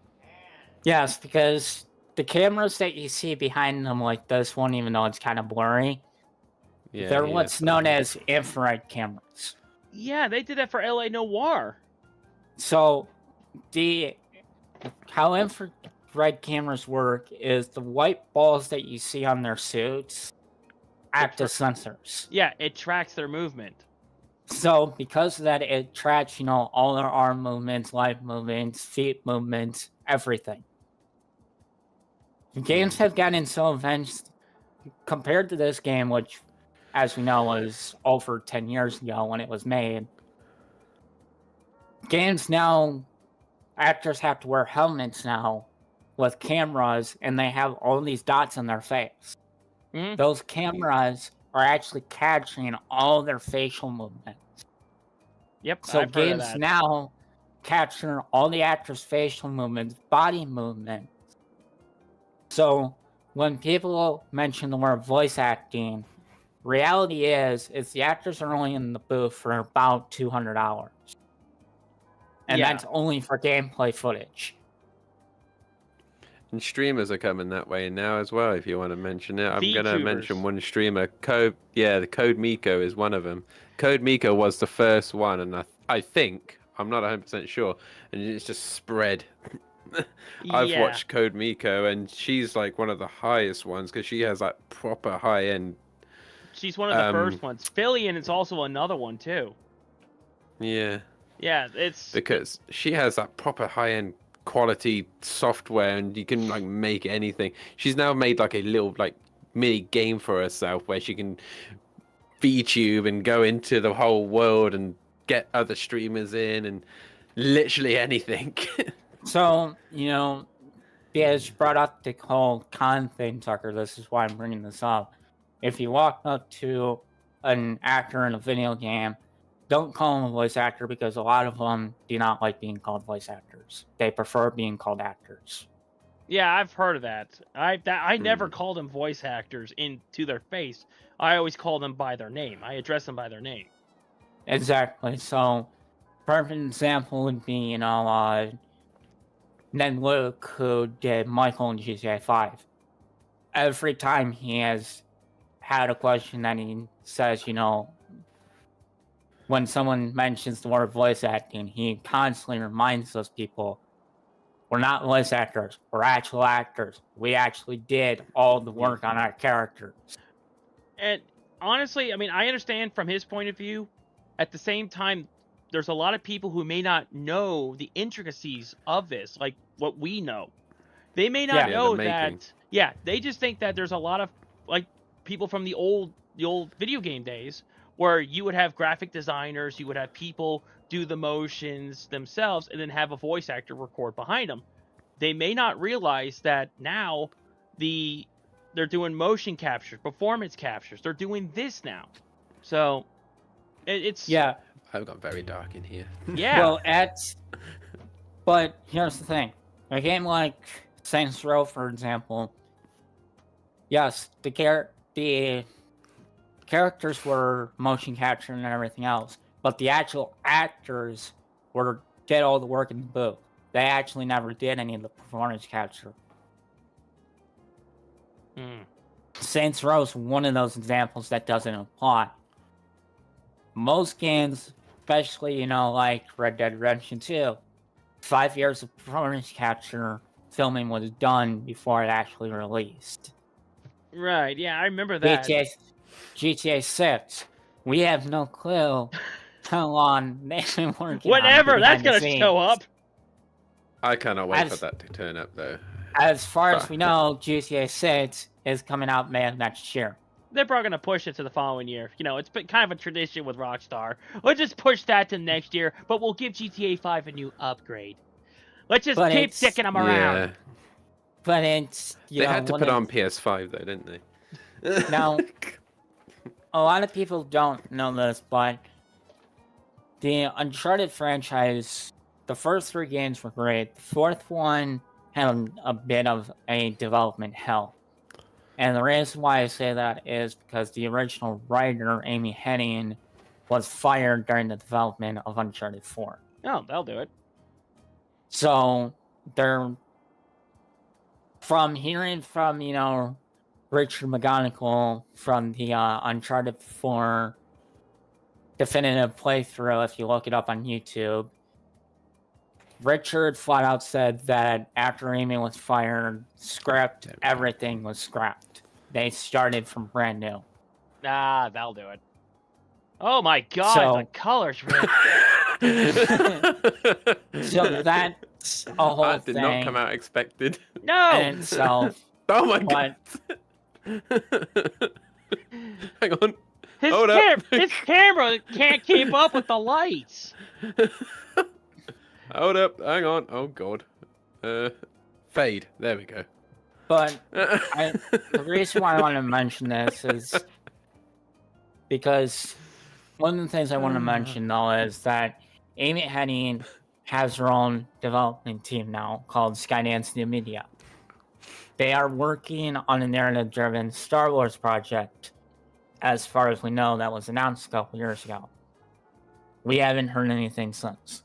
Yes, because the cameras that you see behind them like this one, even though it's kind of blurry, Yeah. they're yeah, what's known as infrared cameras. Yeah, they did that for LA Noir. So, how infrared cameras work is the white balls that you see on their suits act as sensors. Yeah, it tracks their movement. So, because of that, it tracks, all their arm movements, leg movements, feet movements, everything. Games have gotten so advanced compared to this game, which, as we know, was over 10 years ago when it was made. Games now, actors have to wear helmets now with cameras, and they have all these dots on their face. Mhm. Those cameras are actually capturing all their facial movements. Yep, So I've heard of games that. now capture all the actors' facial movements, body movements. So when people mention the word voice acting, reality is the actors are only in the booth for about 200 hours. And Yeah. that's only for gameplay footage. And streamers are coming that way now as well. If you want to mention it, I'm gonna VTubers. mention one streamer. The Code Miko is one of them. Code Miko was the first one, and I think I'm not 100% sure, and it's just spread. I've Yeah. watched Code Miko, and she's like one of the highest ones because she has like proper high end. She's one of the first ones. Philly, and it's also another one too. Yeah, Yeah, it's because she has that proper high end quality software, and you can like make anything. She's now made like a little like mini game for herself where she can VTube and go into the whole world and get other streamers in and literally anything. So, because you brought up the whole con thing, Tucker, this is why I'm bringing this up. If you walk up to an actor in a video game, don't call him a voice actor because a lot of them do not like being called voice actors. They prefer being called actors. yeah, I've heard of that. I never called them voice actors to their face. I always call them by their name. I address them by their name. Exactly. So, perfect example would be, Ned Luke, who did Michael in GTA 5. Every time he has had a question that he says, when someone mentions the word voice acting, he constantly reminds those people, we're not voice actors, we're actual actors. We actually did all the work on our characters. And honestly, I mean, I understand from his point of view. At the same time, there's a lot of people who may not know the intricacies of this, like what we know. They may not know that. Yeah, they just think that there's a lot of like people from the old video game days where you would have graphic designers, you would have people do the motions themselves, and then have a voice actor record behind them. They may not realize that now they're doing motion captures, performance captures. They're doing this now. So it's Yeah. I've got very dark in here. Yeah. Well, but here's the thing. A game like Saints Row, for example, yes, the characters were motion captured and everything else, but the actual actors did all the work in the booth. They actually never did any of the performance capture. Saints Row is one of those examples that doesn't apply. Most games, especially, like Red Dead Redemption 2, 5 years of performance capture filming was done before it actually released. Right, yeah, I remember that. GTA 6, we have no clue how long they've been working Whatever, on that's behind gonna the show up. I cannot wait for that to turn up, though. As far as we know, GTA 6 is coming out May of next year. They're probably gonna push it to the following year. It's been kind of a tradition with Rockstar. We'll just push that to next year, but we'll give GTA 5 a new upgrade. Let's just keep sticking them around. Yeah. But it's They had to put on PS5 though, didn't they? Now, a lot of people don't know this, but the Uncharted franchise the first 3 games were great. The 4th one had a bit of a development hell. And the reason why I say that is because the original writer, Amy Hennig, was fired during the development of Uncharted 4. Oh, that'll do it. So, from hearing from, Richard McGonigal from the Uncharted 4 definitive playthrough, if you look it up on YouTube, Richard flat out said that after Amy was fired, everything was scrapped. They started from brand new. Ah, that'll do it. Oh my god, the colors, Rick. So that's a whole That thing. did not come out expected. No! in itself. Oh my god. Hang on. Hold up. His camera can't keep up with the lights. Hold up. Hang on. Oh god. Fade. There we go. But the reason why I want to mention this is because one of the things I want to mention, though, is that Amy Hennig has her own development team now called Skydance New Media. They are working on a narrative-driven Star Wars project. As far as we know, that was announced a couple years ago. We haven't heard anything since.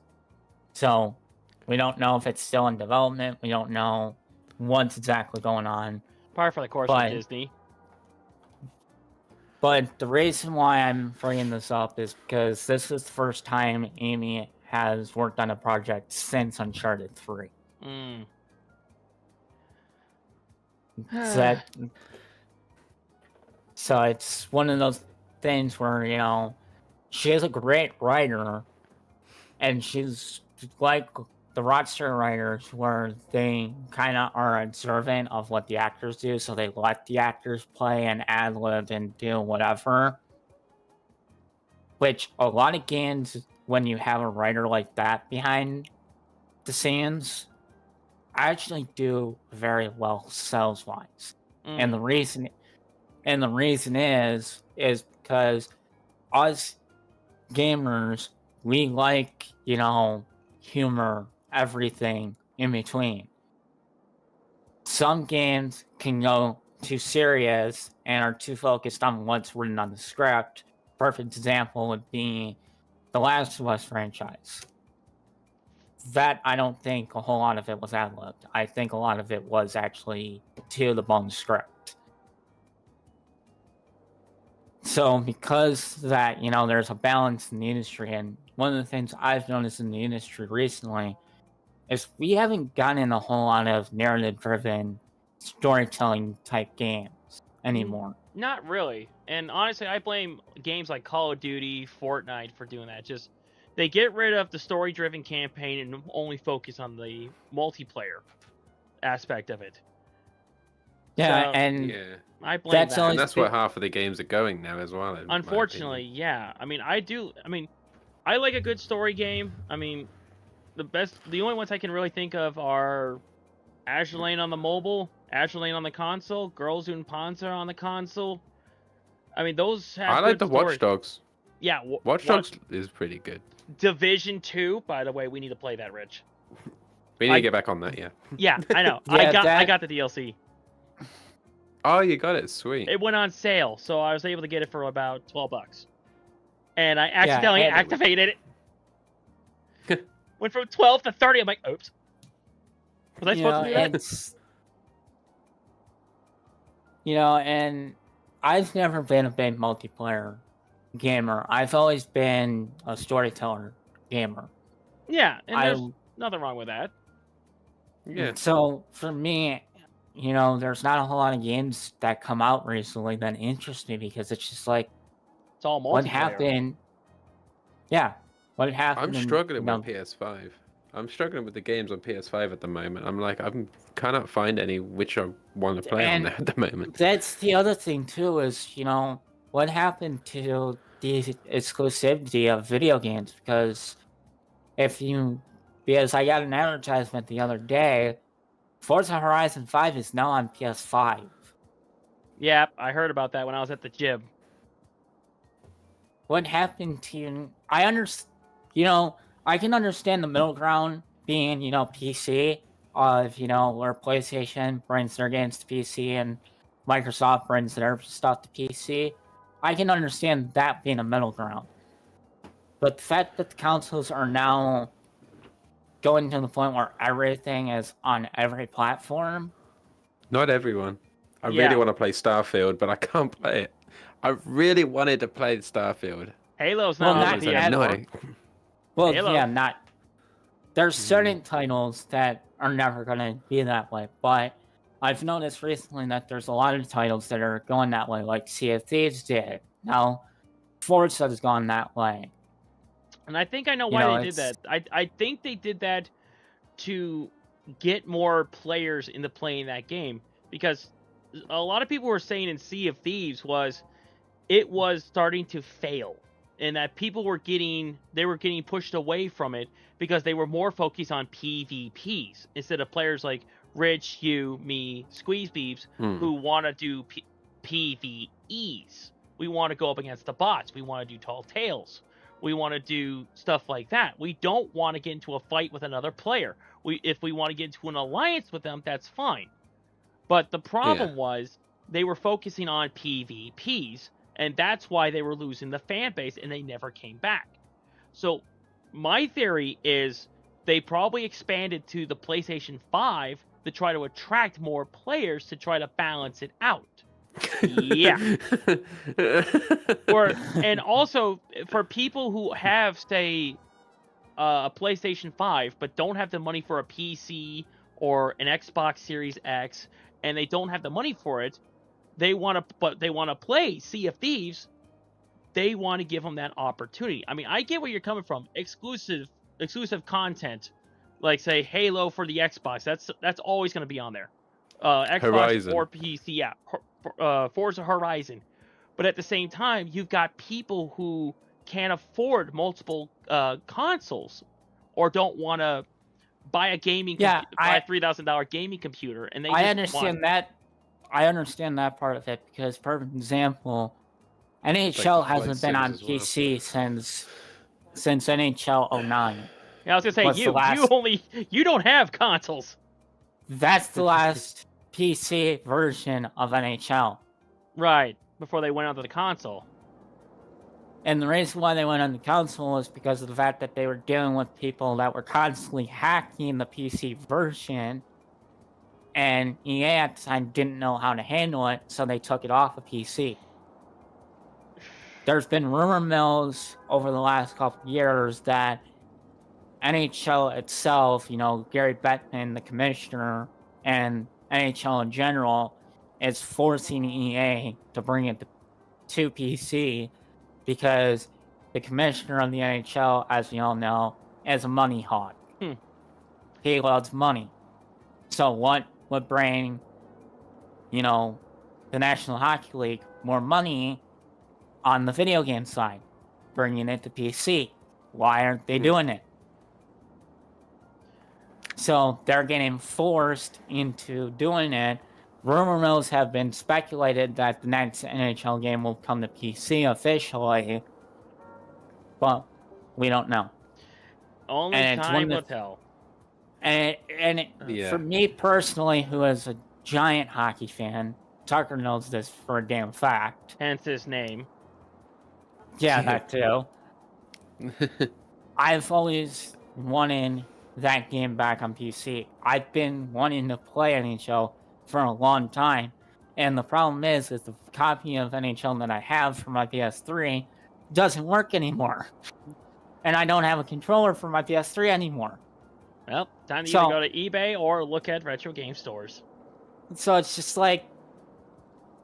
So, we don't know if it's still in development. We don't know what's exactly going on. Par for the course with Disney. But the reason why I'm bringing this up is because this is the first time Amy has worked on a project since Uncharted 3. So it's one of those things where, she is a great writer, and she's like the roster writers where they kind of are observant of what the actors do, so they let the actors play and ad-lib and do whatever. Which, a lot of games, when you have a writer like that behind the scenes, actually do very well sales-wise. And the reason is because us gamers, we like, humor, everything in between. Some games can go too serious and are too focused on what's written on the script. Perfect example would be the Last of Us franchise. That, I don't think a whole lot of it was ad-libbed. I think a lot of it was actually to the bone script. So because that, there's a balance in the industry, and one of the things I've noticed in the industry recently is we haven't gotten a whole lot of narrative-driven storytelling type games anymore. Not really. And honestly, I blame games like Call of Duty, Fortnite for doing that. Just they get rid of the story-driven campaign and only focus on the multiplayer aspect of it. Yeah, So, and I blame that. And that's where half of the games are going now as well. Unfortunately, yeah. I like a good story game. The only ones I can really think of are Azure Lane on the mobile, Azure Lane on the console, Girls und Panzer on the console. Those have I like the stories. Watch Dogs. Yeah, Watch Dogs is pretty good. Division 2, by the way, we need to play that, Rich. We need to get back on that, yeah. Yeah, I know. Yeah, I got the DLC. Oh, you got it. Sweet. It went on sale, so I was able to get it for about $12. And I accidentally activated it. Went from 12 to 30. I'm like, oops. Was I supposed to do that? It's, and I've never been a big multiplayer gamer. I've always been a storyteller gamer. Yeah, and there's nothing wrong with that. Yeah. So for me, there's not a whole lot of games that come out recently that interest me because it's just like, it's all multiplayer. what happened? Yeah, what happened? I'm struggling with PS5. I'm struggling with the games on PS5 at the moment. I'm cannot find any which I want to play on there at the moment. That's the other thing too. Is what happened to the exclusivity of video games? Because I got an advertisement the other day. Forza Horizon 5 is now on PS5. Yeah, I heard about that when I was at the gym. What happened to you? I understand. I can understand the middle ground being, PC, of, where PlayStation brings their games to PC and Microsoft brings their stuff to PC. I can understand that being a middle ground. But the fact that the consoles are now going to the point where everything is on every platform. Not everyone. I Yeah. really want to play Starfield, but I can't play it. I really wanted to play Starfield. Halo's Well, not not on the yet. PS4. Annoying. Well, Halo. yeah, not. There's certain titles that are never going to be that way, but I've noticed recently that there's a lot of titles that are going that way, like Sea of Thieves did. Now, Forza has gone that way. And I think I know You why know, they did that. I think they did that to get more players into playing that game, because a lot of people were saying in Sea of Thieves it was starting to fail, and that people were getting pushed away from it because they were more focused on PvPs instead of players like Rich, you, me, Squeeze Beeps, who want to do PvEs. We want to go up against the bots. We want to do Tall Tales. We want to do stuff like that. We don't want to get into a fight with another player. If we want to get into an alliance with them, that's fine. But the problem was they were focusing on PvPs, and that's why they were losing the fan base, and they never came back. So my theory is they probably expanded to the PlayStation 5 to try to attract more players to try to balance it out. Yeah. And also for people who have, say, a PlayStation 5 but don't have the money for a PC or an Xbox Series X, and they don't have the money for it, they want to play Sea of Thieves. They want to give them that opportunity. I mean, I get where you're coming from. Exclusive content, like say Halo for the Xbox. That's always going to be on there. Xbox Horizon. or PC, yeah. Forza Horizon. But at the same time, you've got people who can't afford multiple consoles, or don't want to buy a buy a $3,000 gaming computer, and I understand that. I understand that part of it because, for example, NHL hasn't been on PC since NHL 09. Yeah, I was gonna say you don't have consoles. That's the last PC version of NHL. Right, before they went onto the console. And the reason why they went on the console is because of the fact that they were dealing with people that were constantly hacking the PC version, and EA at the time didn't know how to handle it, so they took it off of PC. There's been rumor mills over the last couple years that NHL itself, Gary Bettman, the commissioner, and NHL in general, is forcing EA to bring it to PC because the commissioner of the NHL, as we all know, is a money hog. He loves money. So what would bring, the National Hockey League more money on the video game side? Bringing it to PC. Why aren't they doing it? So they're getting forced into doing it. Rumor mills have been speculated that the next NHL game will come to PC officially, but we don't know. Only time will tell. And for me personally, who is a giant hockey fan, Tucker knows this for a damn fact. Hence his name. Yeah, that too. I've always wanted that game back on PC. I've been wanting to play NHL for a long time, and the problem is the copy of NHL that I have for my PS3 doesn't work anymore, and I don't have a controller for my PS3 anymore. Well, time to either go to eBay or look at retro game stores. So it's just like,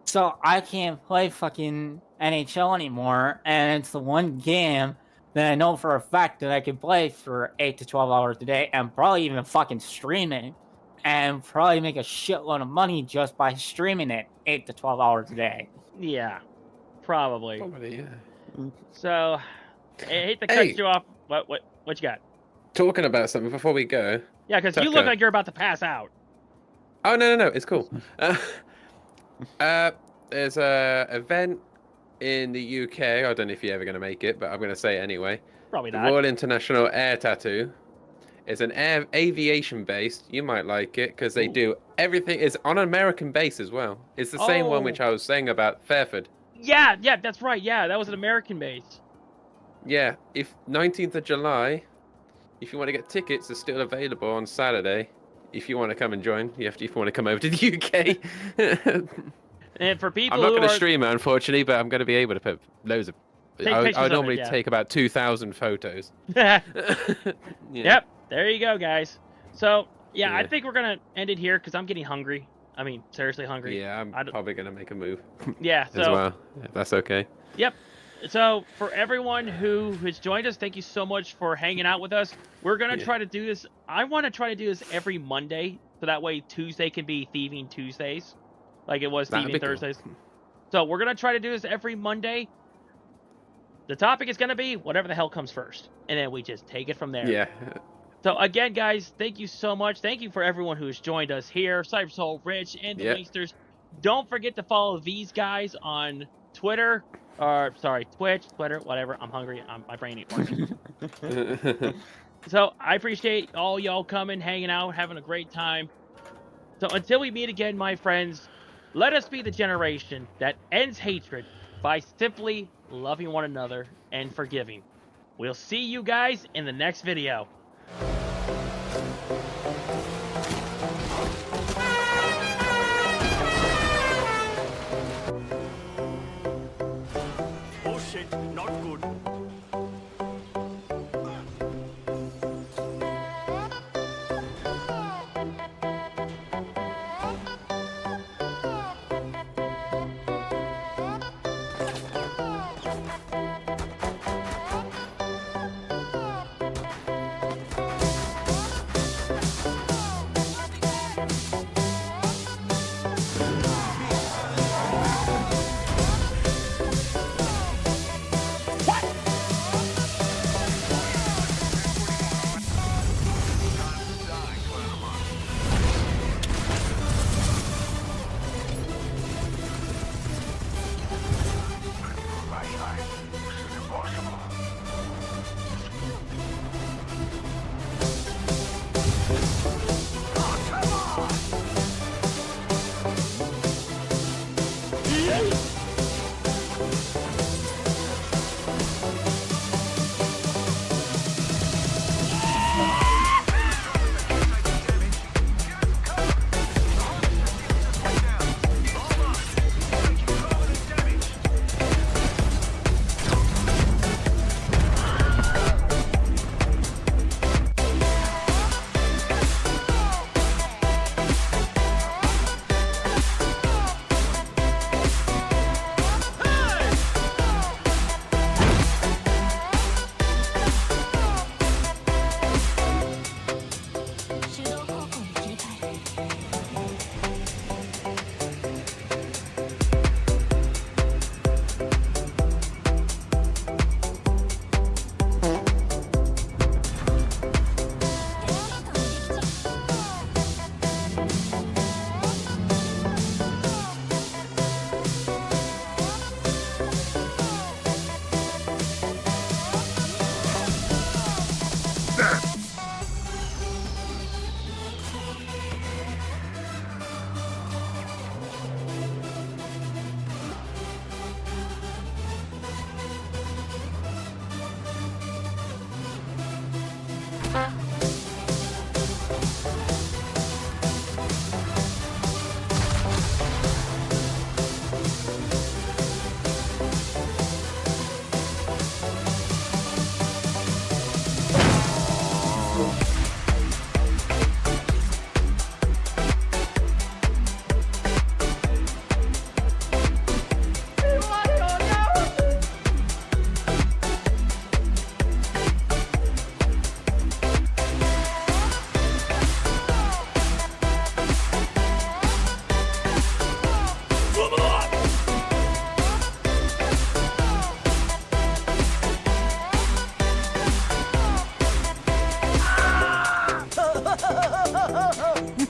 so I can't play fucking NHL anymore, and it's the one game that I know for a fact that I can play for 8 to 12 hours a day, and probably even fucking stream it, and probably make a shitload of money just by streaming it 8 to 12 hours a day. Yeah, probably. Yeah. So, I hate to cut you off. What you got? Talking about something before we go. Yeah, because you look like you're about to pass out. Oh, no, it's cool. There's a event in the UK, I don't know if you're ever going to make it, but I'm going to say it anyway. Probably The not. Royal International Air Tattoo is an aviation based. You might like it because they do everything. It's on an American base as well. It's the same one which I was saying about Fairford. Yeah, that's right. Yeah, that was an American base. Yeah, if 19th of July, if you want to get tickets, they're still available on Saturday. If you want to come and join, if you want to come over to the UK. And for people I'm not who going to are stream it, unfortunately, but I'm going to be able to put loads of. Take pictures I of it, normally yeah. take about 2,000 photos. Yeah. Yeah. Yep, there you go, guys. So yeah, I Yeah. think we're gonna end it here because I'm getting hungry. I mean, seriously hungry. Yeah, I'm probably going to make a move Yeah. as So well, if that's okay. yep. So for everyone who has joined us, thank you so much for hanging out with us. We're gonna Yeah. try to do this. I want to try to do this every Monday, so that way Tuesday can be Thieving Tuesdays, like it was That'd Thieving be cool. Thursdays. So we're gonna try to do this every Monday. The topic is gonna be whatever the hell comes first, and then we just take it from there. Yeah. So again, guys, thank you so much. Thank you for everyone who's joined us here, Cybersoul, Rich, and the Yep. Wingsters. Don't forget to follow these guys on Twitter, or sorry, Twitch, Twitter, whatever. I'm hungry. My brain ain't working. So I appreciate all y'all coming, hanging out, having a great time. So until we meet again, my friends, let us be the generation that ends hatred by simply loving one another and forgiving. We'll see you guys in the next video. Oh shit, not good.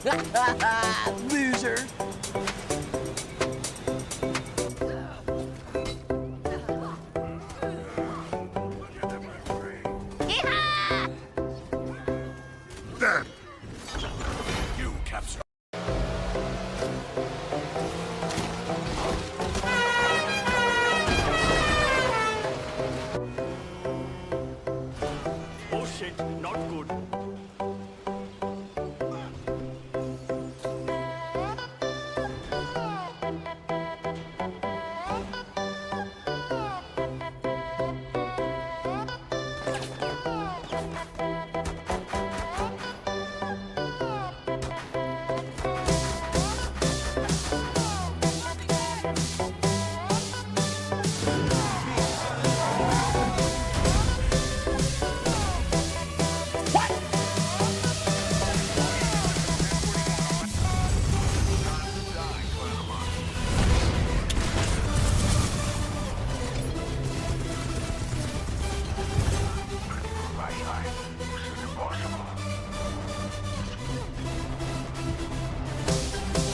Ha ha ha!